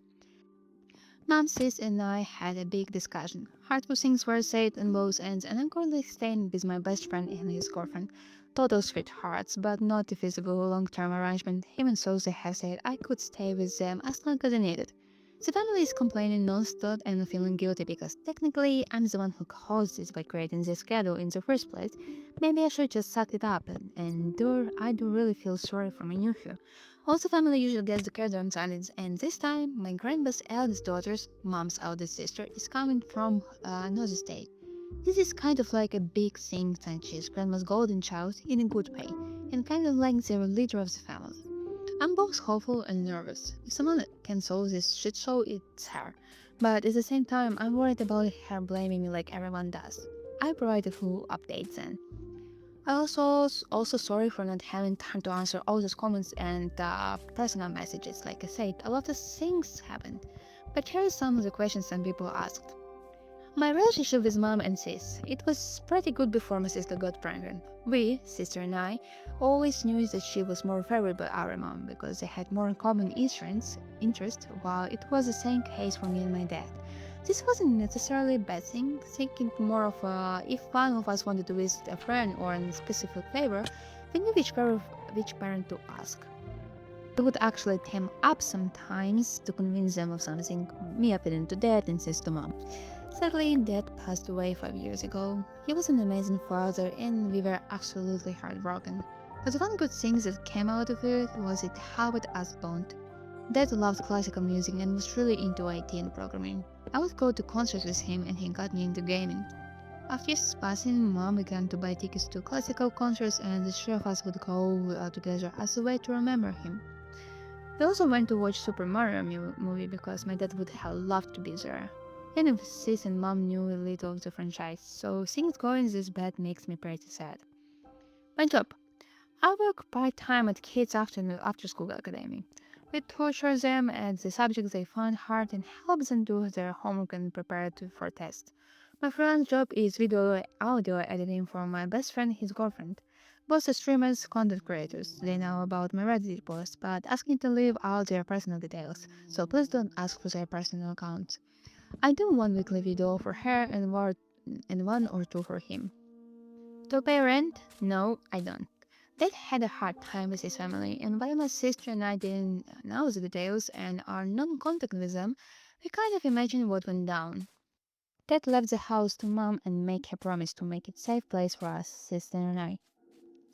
Mom, sis, and I had a big discussion. Hurtful things were said on both ends, and I'm currently staying with my best friend and his girlfriend. Total sweethearts, but not a feasible long-term arrangement. Even so, they have said I could stay with them as long as I needed. The family is complaining non-stop and feeling guilty because technically I'm the one who caused this by creating this schedule in the first place. Maybe I should just suck it up I do really feel sorry for my nephew. Also, family usually gets together on Sundays, and this time, my grandpa's eldest daughter's mom's eldest sister is coming from another state. This is kind of like a big thing since she's grandma's golden child in a good way, and kind of like the leader of the family. I'm both hopeful and nervous. If someone can solve this shit show, it's her. But at the same time, I'm worried about her blaming me like everyone does. I provide a full update then. I also sorry for not having time to answer all those comments and personal messages. Like I said, a lot of things happened. But here are some of the questions some people asked. My relationship with mom and sis, it was pretty good before my sister got pregnant. We, sister and I, always knew that she was more favored by our mom because they had more in common interest, while it was the same case for me and my dad. This wasn't necessarily a bad thing, thinking more of if one of us wanted to visit a friend or a specific favor, we knew which parent to ask. We would actually team up sometimes to convince them of something, me appealing to dad and sis to mom. Sadly, Dad passed away 5 years ago. He was an amazing father, and we were absolutely heartbroken. But the one good thing that came out of it was it helped us bond. Dad loved classical music and was really into IT and programming. I would go to concerts with him, and he got me into gaming. After his passing, Mom began to buy tickets to classical concerts, and the three of us would go together as a way to remember him. We also went to watch Super Mario movie because my dad would have loved to be there. And if sis and mom knew a little of the franchise, so things going this bad makes me pretty sad. My job. I work part-time at kids after school academy. We tutor them at the subjects they find hard and help them do their homework and prepare for tests. My freelance job is video audio editing for my best friend and his girlfriend. Both are streamers, content creators. They know about my Reddit posts, but asking to leave out their personal details, so please don't ask for their personal accounts. I do one weekly video for her and one or two for him. To pay rent? No, I don't. Dad had a hard time with his family, and while my sister and I didn't know the details and are non-contact with them, we kind of imagined what went down. Dad left the house to mom and make her promise to make it safe place for us, sister and I.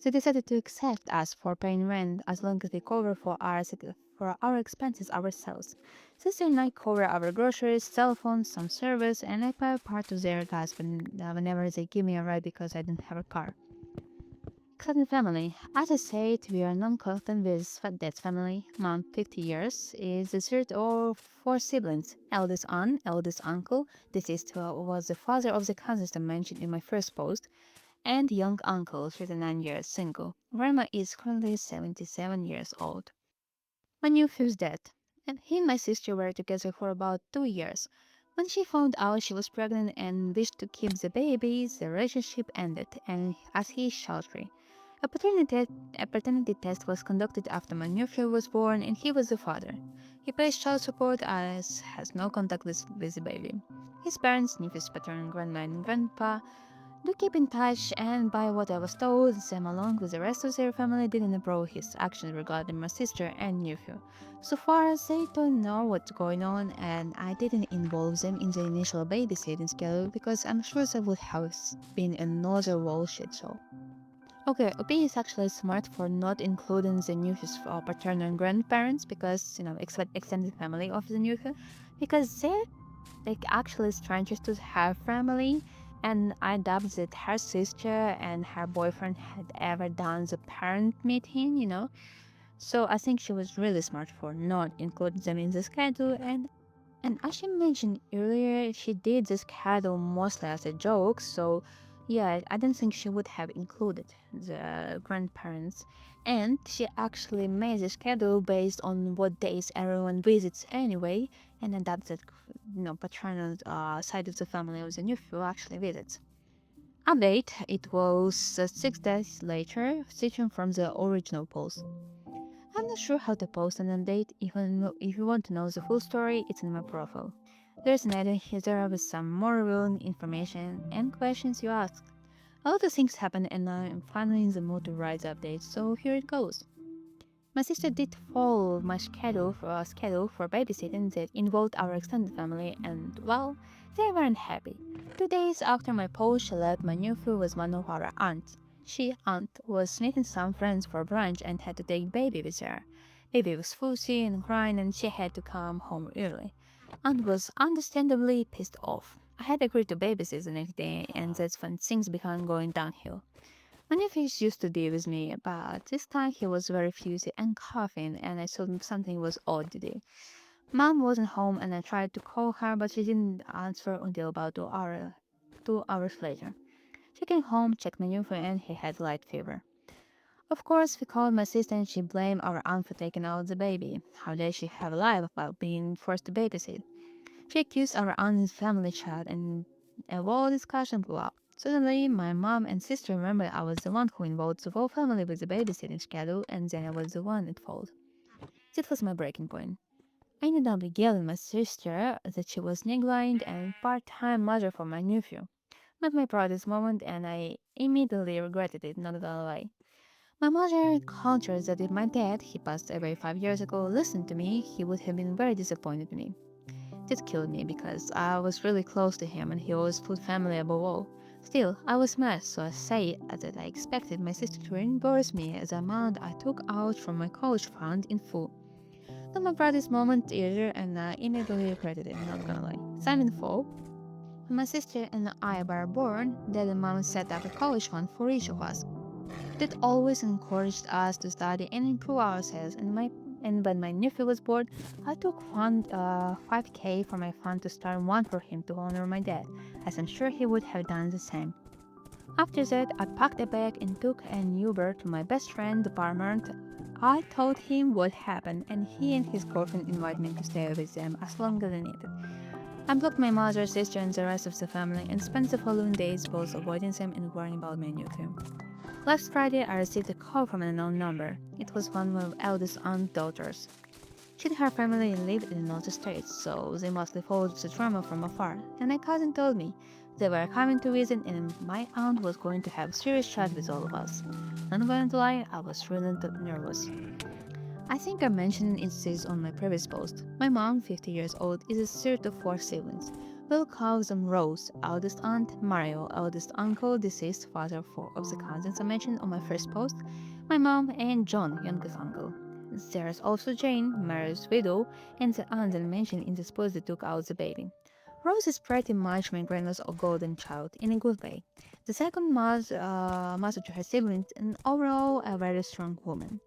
They decided to accept us for paying rent as long as we cover for our expenses ourselves. Sister and I cover our groceries, cell phones, some service, and I pay part of their gas whenever they give me a ride because I don't have a car. Extended family. As I said, we are non-contact with Dad's family. Mom, 50 years, is the third of four siblings. Eldest aunt, eldest uncle, deceased was the father of the cousins I mentioned in my first post, and young uncle, 39 years, single. Grandma is currently 77 years old. My nephew's dead, and he and my sister were together for about 2 years. When she found out she was pregnant and wished to keep the baby, the relationship ended, and as he is child-free. A paternity test was conducted after my nephew was born, and he was the father. He pays child support as has no contact with the baby. His parents, nephew's paternal grandma and grandpa, do keep in touch, and by what I was told, Sam, along with the rest of their family, didn't approve his actions regarding my sister and nephew. So far as they don't know what's going on, and I didn't involve them in the initial babysitting schedule because I'm sure that would have been another whole shit show. Okay, OP is actually smart for not including the nephew's paternal and grandparents because, extended family of the nephew, because they're like actually strangers to her family, and I doubt that her sister and her boyfriend had ever done the parent meeting. So I think she was really smart for not including them in the schedule, and as she mentioned earlier, she did this schedule mostly as a joke, so yeah, I don't think she would have included the grandparents. And she actually made the schedule based on what days everyone visits anyway, and then that's that, paternal side of the family of the nephew actually visits. Update, it was 6 days later, switching from the original post. I'm not sure how to post an update, even if you want to know the full story, it's in my profile. There's an edit here with some more real information and questions you asked. A lot of things happen and I'm finally in the mood to write the update, so here it goes. My sister did follow my schedule for babysitting that involved our extended family, and well, they weren't happy. 2 days after my post, she left my nephew with one of our aunts. Aunt was meeting some friends for brunch and had to take baby with her. Baby was fussy and crying, and she had to come home early. Aunt was understandably pissed off. I had agreed to babysit the next day, and that's when things began going downhill. Manifest used to be with me, but this time he was very fusy and coughing, and I thought something was odd today. Mom wasn't home, and I tried to call her, but she didn't answer until about 2 hours later. She came home, checked my new phone, and he had light fever. Of course, we called my sister, and she blamed our aunt for taking out the baby. How dare she have lied about being forced to babysit? She accused our aunt's family child and A whole discussion blew up. Suddenly, my mom and sister remembered I was the one who involved the whole family with the babysitting schedule, and then I was the one at fault. That was my breaking point. I ended up yelling my sister that she was negligent and part-time mother for my nephew. Not my proudest moment, and I immediately regretted it, not gonna lie. My mother countered that if my dad, he passed away 5 years ago, listened to me, he would have been very disappointed in me. It killed me because I was really close to him and he always put family above all. Still, I was mad, so I say that I expected my sister to reimburse me the amount I took out from my college fund in full. Not my proudest moment either, and I immediately regretted it, not gonna lie. Sign in full. When my sister and I were born, Dad and Mom set up a college fund for each of us. That always encouraged us to study and improve ourselves. And when my nephew was born, I took 5K from my fund to start one for him to honor my dad, as I'm sure he would have done the same. After that, I packed a bag and took an Uber to my best friend's apartment. I told him what happened, and he and his girlfriend invited me to stay with them as long as I needed. I blocked my mother, sister, and the rest of the family and spent the following days both avoiding them and worrying about my nephew. Last Friday, I received a call from an unknown number. It was one of my eldest aunt's daughters. She and her family lived in another state, so they mostly followed the drama from afar. And my cousin told me they were coming to visit, and my aunt was going to have a serious chat with all of us. Not going to lie, I was really nervous. I think I mentioned this on my previous post. My mom, 50 years old, is a third of four siblings. We'll call them Rose, eldest aunt, Mario, eldest uncle, deceased father four of the cousins I mentioned on my first post, my mom, and John, youngest uncle. There's also Jane, Mary's widow, and the aunt that I mentioned in this post that took out the baby. Rose is pretty much my grandma's golden child, in a good way. The second mother to her siblings, and overall a very strong woman.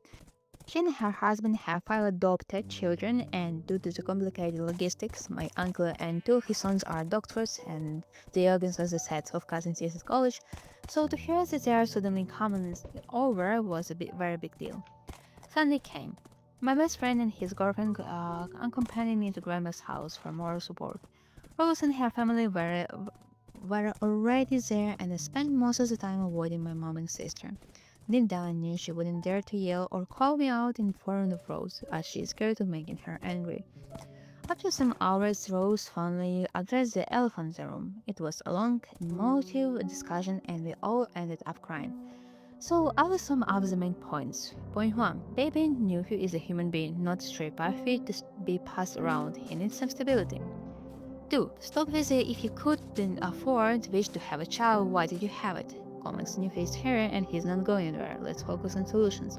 She and her husband have five adopted children, and due to the complicated logistics, my uncle and two of his sons are doctors, and the youngest was a set of cousins is at college. So to hear that they are suddenly coming over was a very big deal. Sunday came. My best friend and his girlfriend accompanied me to Grandma's house for moral support. Rose and her family were already there, and I spent most of the time avoiding my mom and sister. Deep down, I knew she wouldn't dare to yell or call me out in front of Rose, as she is scared of making her angry. After some hours, Rose finally addressed the elephant in the room. It was a long, emotive discussion, and we all ended up crying. So, I will sum up the main points. Point 1. Baby nephew is a human being, not a stray puppy to be passed around. He needs some stability. 2. Stop with the if you couldn't afford wish to have a child, why did you have it? Comics new face here and he's not going anywhere. Let's focus on solutions.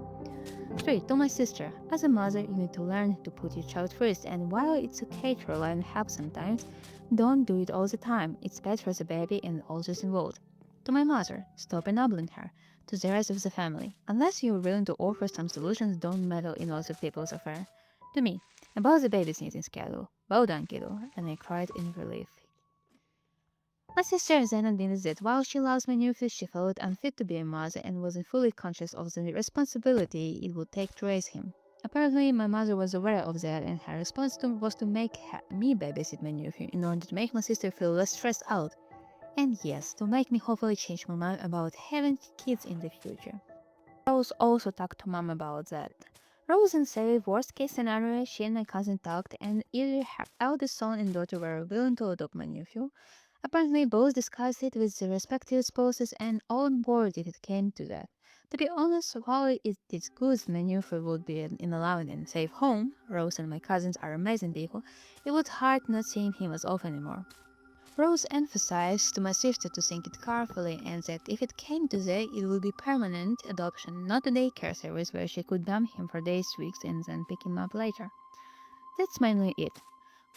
3. To my sister, as a mother, you need to learn to put your child first, and while it's okay to rely on help sometimes, don't do it all the time. It's bad for the baby and all those involved. To my mother, stop enabling her. To the rest of the family, unless you're willing to offer some solutions, don't meddle in other people's affair. To me, about the babysitting schedule, well done, kiddo, and I cried in relief. My sister then admitted that while she loves my nephew, she felt unfit to be a mother and wasn't fully conscious of the responsibility it would take to raise him. Apparently, my mother was aware of that, and her response was to make me babysit my nephew in order to make my sister feel less stressed out. And yes, to make me hopefully change my mind about having kids in the future. Rose also talked to mom about that. Rose and said worst case scenario, she and my cousin talked, and either her eldest son and daughter were willing to adopt my nephew. Apparently, both discussed it with their respective spouses and all on board if it came to that. To be honest, while it is good my nephew would be in a loving and safe home, Rose and my cousins are amazing people, it was hard not seeing him as often anymore. Rose emphasized to my sister to think it carefully and that if it came to that, it would be permanent adoption, not a daycare service where she could dump him for days, weeks, and then pick him up later. That's mainly it.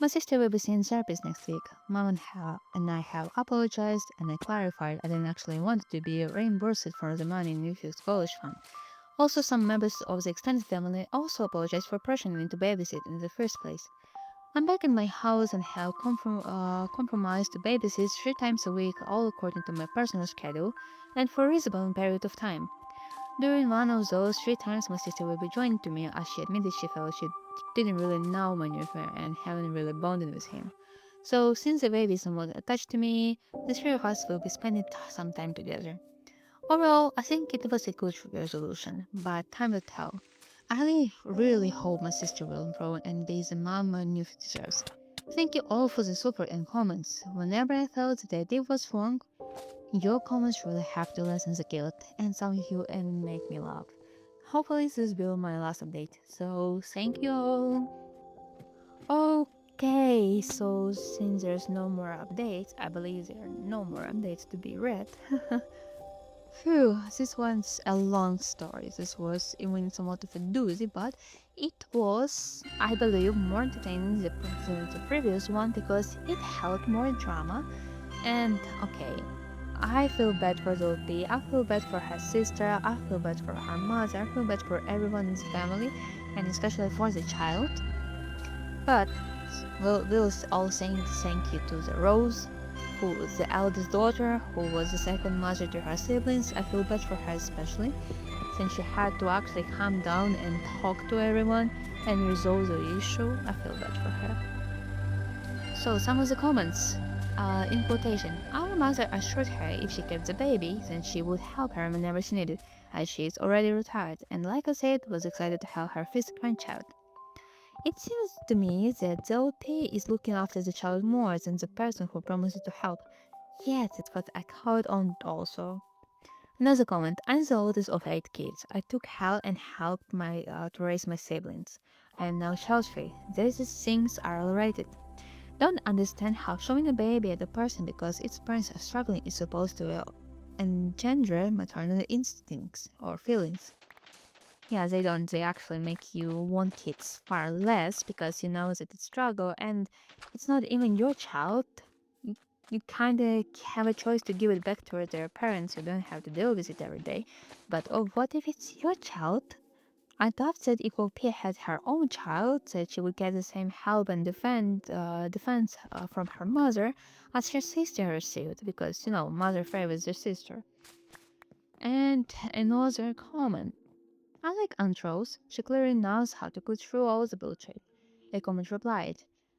My sister will be seeing therapist next week. Mom and I have apologized, and I clarified I didn't actually want to be reimbursed for the money in Nephew's college fund. Also, some members of the extended family also apologized for pressuring me to babysit in the first place. I'm back in my house and have compromised to babysit 3 times a week, all according to my personal schedule, and for a reasonable period of time. During one of those 3 times, my sister will be joining to me as she admitted she felt she didn't really know my nephew and haven't really bonded with him. So since the baby is somewhat attached to me, the three of us will be spending some time together. Overall, I think it was a good resolution, but time will tell. I really hope my sister will improve and be the mom my new deserves. Thank you all for the support and comments. Whenever I thought the idea was wrong, your comments really helped to lessen the guilt and some you and make me laugh. Hopefully this will be my last update. So thank you all. Okay, so since there's no more updates, I believe there are no more updates to be read. Phew, this one's a long story. This was even somewhat of a doozy, but it was, I believe, more entertaining than the previous one because it held more drama. And okay, I feel bad for Zulpi, I feel bad for her sister, I feel bad for her mother, I feel bad for everyone in the family, and especially for the child. But we'll all saying thank you to the Rose, who was the eldest daughter, who was the second mother to her siblings. I feel bad for her especially, since she had to actually calm down and talk to everyone and resolve the issue. I feel bad for her. So some of the comments. In quotation, our mother assured her if she kept the baby, then she would help her whenever she needed, as she is already retired, and like I said, was excited to have her first grandchild. It seems to me that the LP is looking after the child more than the person who promised to help. Yes, it's what I called on also. Another comment. I'm the oldest of 8 kids. I took help and helped to raise my siblings. I am now child-free. These things are all rated. Don't understand how showing a baby at a person because its parents are struggling is supposed to engender maternal instincts or feelings. Yeah, they don't. They actually make you want kids far less because you know that it's struggle and it's not even your child. You, you kind of have a choice to give it back to their parents. You don't have to deal with it every day. But oh, what if it's your child? I thought that if Opia had her own child, that she would get the same help and defense from her mother as her sister received, because you know mother favors their sister. And another comment. Unlike Antros, she clearly knows how to put through all the bullshit. A comment replied,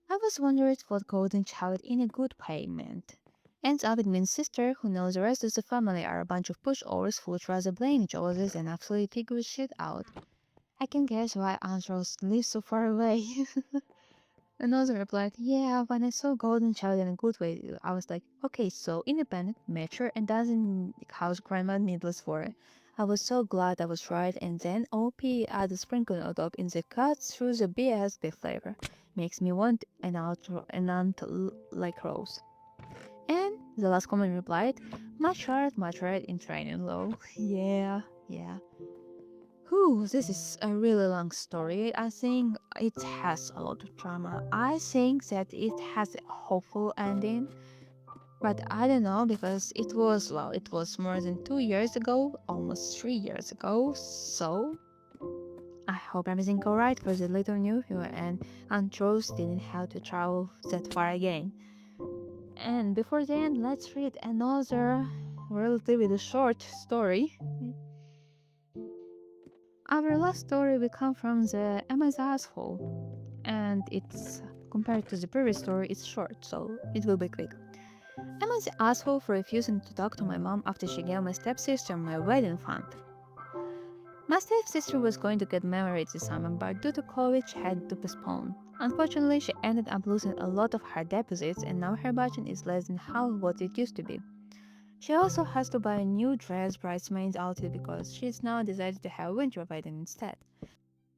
I was wondering what golden child in a good way meant. Ends up it means sister who knows the rest of the family are a bunch of pushovers who would rather blame each other than actually figure shit out. I can guess why Antros lives so far away. Another replied, yeah, when I saw Golden Child in a good way, I was like, okay, so independent, mature, and doesn't house grandma needless for it. I was so glad I was right, and then OP added sprinkle on top in the cut through the BSB flavor. Makes me want an aunt like Rose. And the last comment replied, much hard in training low. Yeah, yeah. Whew, this is a really long story. I think it has a lot of drama. I think that it has a hopeful ending, but I don't know because it was more than 2 years ago, almost 3 years ago. So I hope everything alright for the little nephew and Rose didn't have to travel that far again. And before the end, let's read another relatively short story. Our last story will come from the Emma's asshole, and it's compared to the previous story, it's short, so it will be quick. Emma's the asshole for refusing to talk to my mom after she gave my stepsister my wedding fund. My stepsister was going to get married this summer, but due to college, had to postpone. Unfortunately, she ended up losing a lot of her deposits, and now her budget is less than half what it used to be. She also has to buy a new dress bridesmaid's outfit because she's now decided to have winter wedding instead.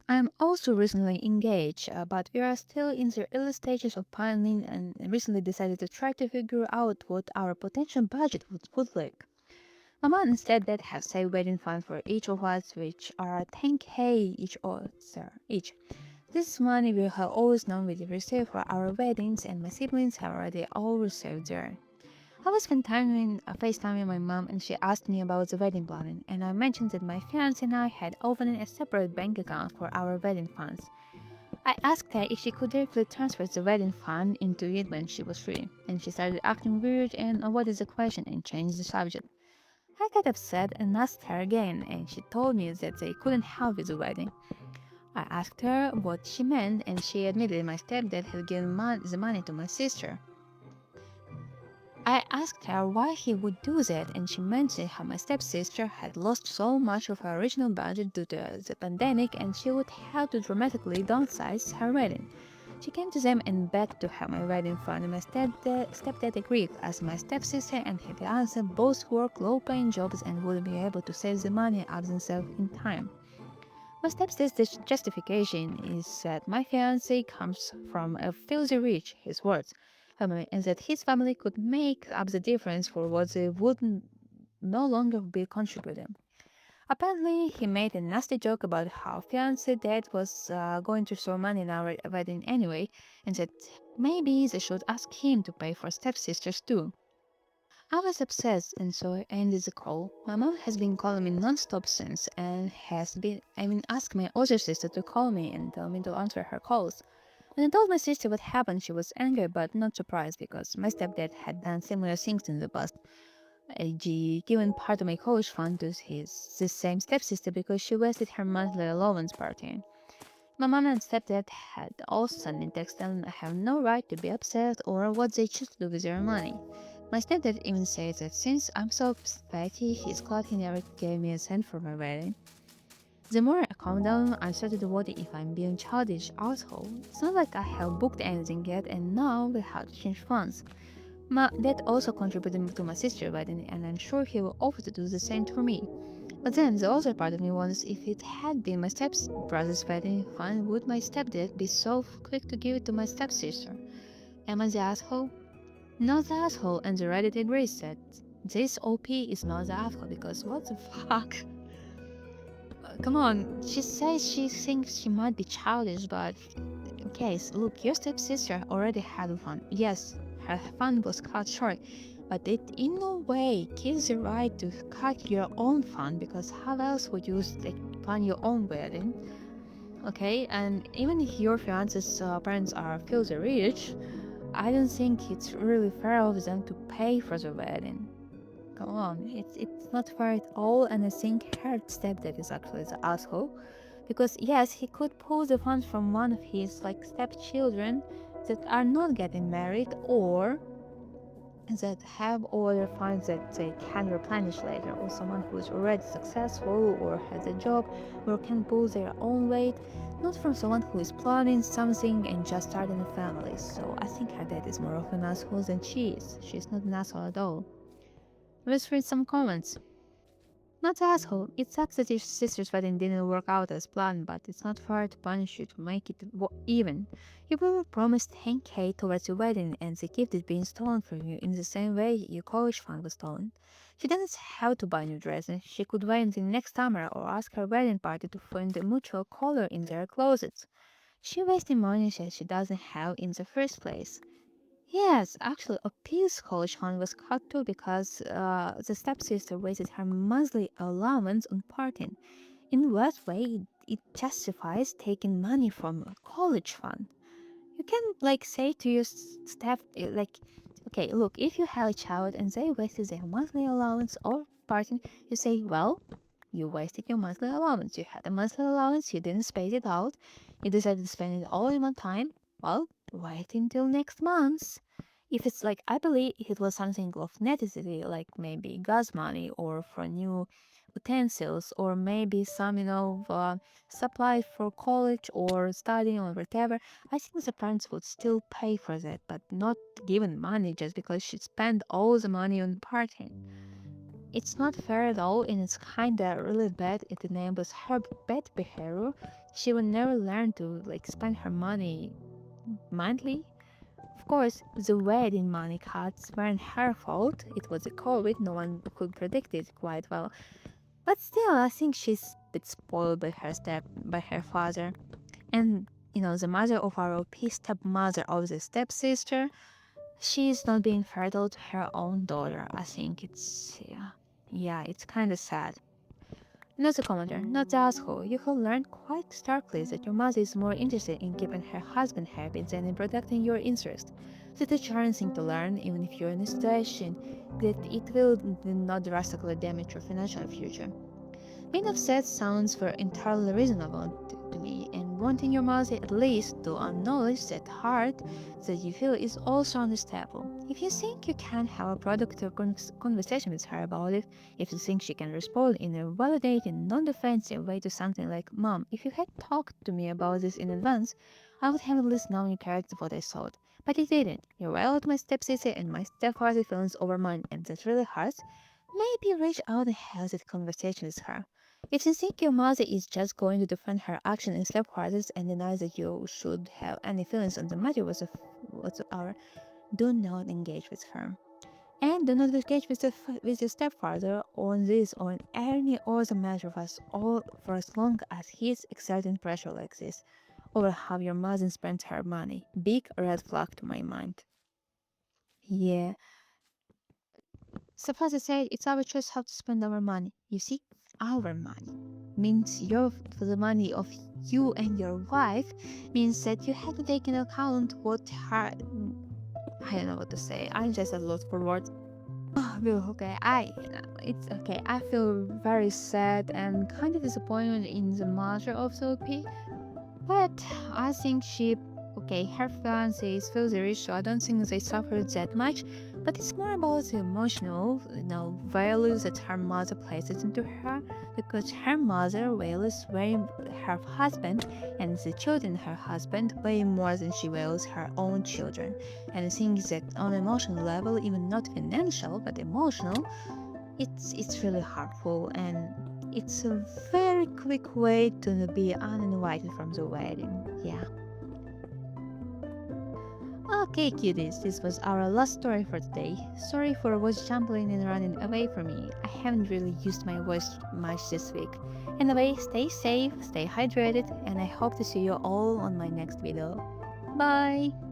I'm also recently engaged, but we are still in the early stages of planning and recently decided to try to figure out what our potential budget would look like. Mama instead that have saved wedding funds for each of us, which are 10K each. This money we have always known we receive for our weddings, and my siblings have already all received their. I was FaceTiming my mom and she asked me about the wedding planning, and I mentioned that my fiance and I had opened a separate bank account for our wedding funds. I asked her if she could directly transfer the wedding fund into it when she was free, and she started acting weird and what is the question and changed the subject. I got upset and asked her again, and she told me that they couldn't help with the wedding. I asked her what she meant, and she admitted my stepdad had given the money to my sister. I asked her why he would do that, and she mentioned how my stepsister had lost so much of her original budget due to the pandemic and she would have to dramatically downsize her wedding. She came to them and begged to have my wedding fund, and my stepdad agreed, as my stepsister and her fiance both work low paying jobs and wouldn't be able to save the money up themselves in time. My stepsister's justification is that my fiance comes from a filthy rich, his words, and that his family could make up the difference for what they would no longer be contributing. Apparently, he made a nasty joke about how fiance dad was going to throw money in our wedding anyway, and that maybe they should ask him to pay for stepsisters too. I was obsessed, and so I ended the call. My mom has been calling me non-stop since, and has been asked my older sister to call me and tell me to answer her calls. When I told my sister what happened, she was angry but not surprised because my stepdad had done similar things in the past. He given part of my college fund to this same stepsister because she wasted her monthly allowance partying. My mom and stepdad had also sent me texts telling I have no right to be upset or what they choose to do with their money. My stepdad even says that since I'm so petty, he's glad he never gave me a cent for my wedding. The more I calm down, I started wondering if I'm being childish asshole. It's not like I have booked anything yet and now we have to change funds. My dad also contributed to my sister's wedding and I'm sure he will offer to do the same for me. But then the other part of me wonders if it had been my stepbrother's wedding fund, would my stepdad be so quick to give it to my stepsister? Am I the asshole? Not the asshole, and the Reddit agrees that this OP is not the asshole because what the fuck? Come on, she says she thinks she might be childish, but okay, look, your stepsister already had fun. Yes, her fun was cut short, but it in no way gives the right to cut your own fun because how else would you plan your own wedding? Okay, and even if your fiance's parents are filthy rich, I don't think it's really fair of them to pay for the wedding. Come on, it's not fair at all, and I think her stepdad is actually the asshole. Because yes, he could pull the funds from one of his stepchildren that are not getting married or that have other funds that they can replenish later, or someone who is already successful or has a job or can pull their own weight, not from someone who is planning something and just starting a family. So I think her dad is more of an asshole than she is. She's not an asshole at all. Let's read some comments. Not the asshole. It sucks that your sister's wedding didn't work out as planned, but it's not fair to punish you to make it even. You were promised 10k towards your wedding, and the gift is being stolen from you in the same way your college fund was stolen. She doesn't have to buy new dresses. She could wait until next summer or ask her wedding party to find a mutual color in their closets. She wasted money that she doesn't have in the first place. Yes, actually, a peace college fund was cut too because the stepsister wasted her monthly allowance on partying. In what way it justifies taking money from a college fund? You can say to your staff okay, look, if you have a child and they wasted their monthly allowance or partying, you say, well, you wasted your monthly allowance. You had a monthly allowance, you didn't space it out, you decided to spend it all in one time. Well, wait until next month. If it's I believe it was something of necessity, like maybe gas money or for new utensils, or maybe some, supply for college or studying or whatever, I think the parents would still pay for that, but not giving money just because she spent all the money on partying. It's not fair at all, and it's kinda really bad. It enables her bad behavior. She will never learn to spend her money monthly. Of course, the wedding money cuts weren't her fault. It was a COVID, no one could predict it quite well. But still, I think she's a bit spoiled by her father. And the mother of our OP stepmother of the stepsister, she's not being faithful to her own daughter. I think yeah, it's kind of sad. Another commenter, not the asshole. You have learned quite starkly that your mother is more interested in keeping her husband happy than in protecting your interest. That's a charming thing to learn, even if you're in a situation that it will not drastically damage your financial future. Being upset sounds very entirely reasonable to me, and wanting your mother at least to acknowledge that hurt that you feel is also understandable. If you think you can have a productive conversation with her about it, if you think she can respond in a validating, non-defensive way to something like, Mom, if you had talked to me about this in advance, I would have at least known your character what I thought. But you didn't. You riled my stepsister and my stepfather's feelings over mine, and that really hurts. Maybe reach out and have that conversation with her. If you think your mother is just going to defend her action in stepfathers and deny that you should have any feelings on the matter whatsoever, do not engage with her. And do not engage with your stepfather on this or on any other matter of us all for as long as he's exerting pressure like this over how your mother spends her money. Big red flag to my mind. Yeah, Suppose I said it's our choice how to spend our money. You see, our money means your for the money of you and your wife means that you have to take into account what her I don't know what to say. I'm just a lot for words. Oh, well, okay, it's okay. I feel very sad and kind of disappointed in the matter of Sophie. But I think okay, her fiance is feels rich, so I don't think they suffered that much. But it's more about the emotional, values that her mother places into her, because her mother values very her husband and the children her husband way more than she values her own children. And I think that on emotional level, even not financial but emotional, it's really hurtful and it's a very quick way to be uninvited from the wedding. Yeah. Okay, cuties, this was our last story for today. Sorry for voice jumping and running away from me. I haven't really used my voice much this week. Anyway, stay safe, stay hydrated, and I hope to see you all on my next video. Bye!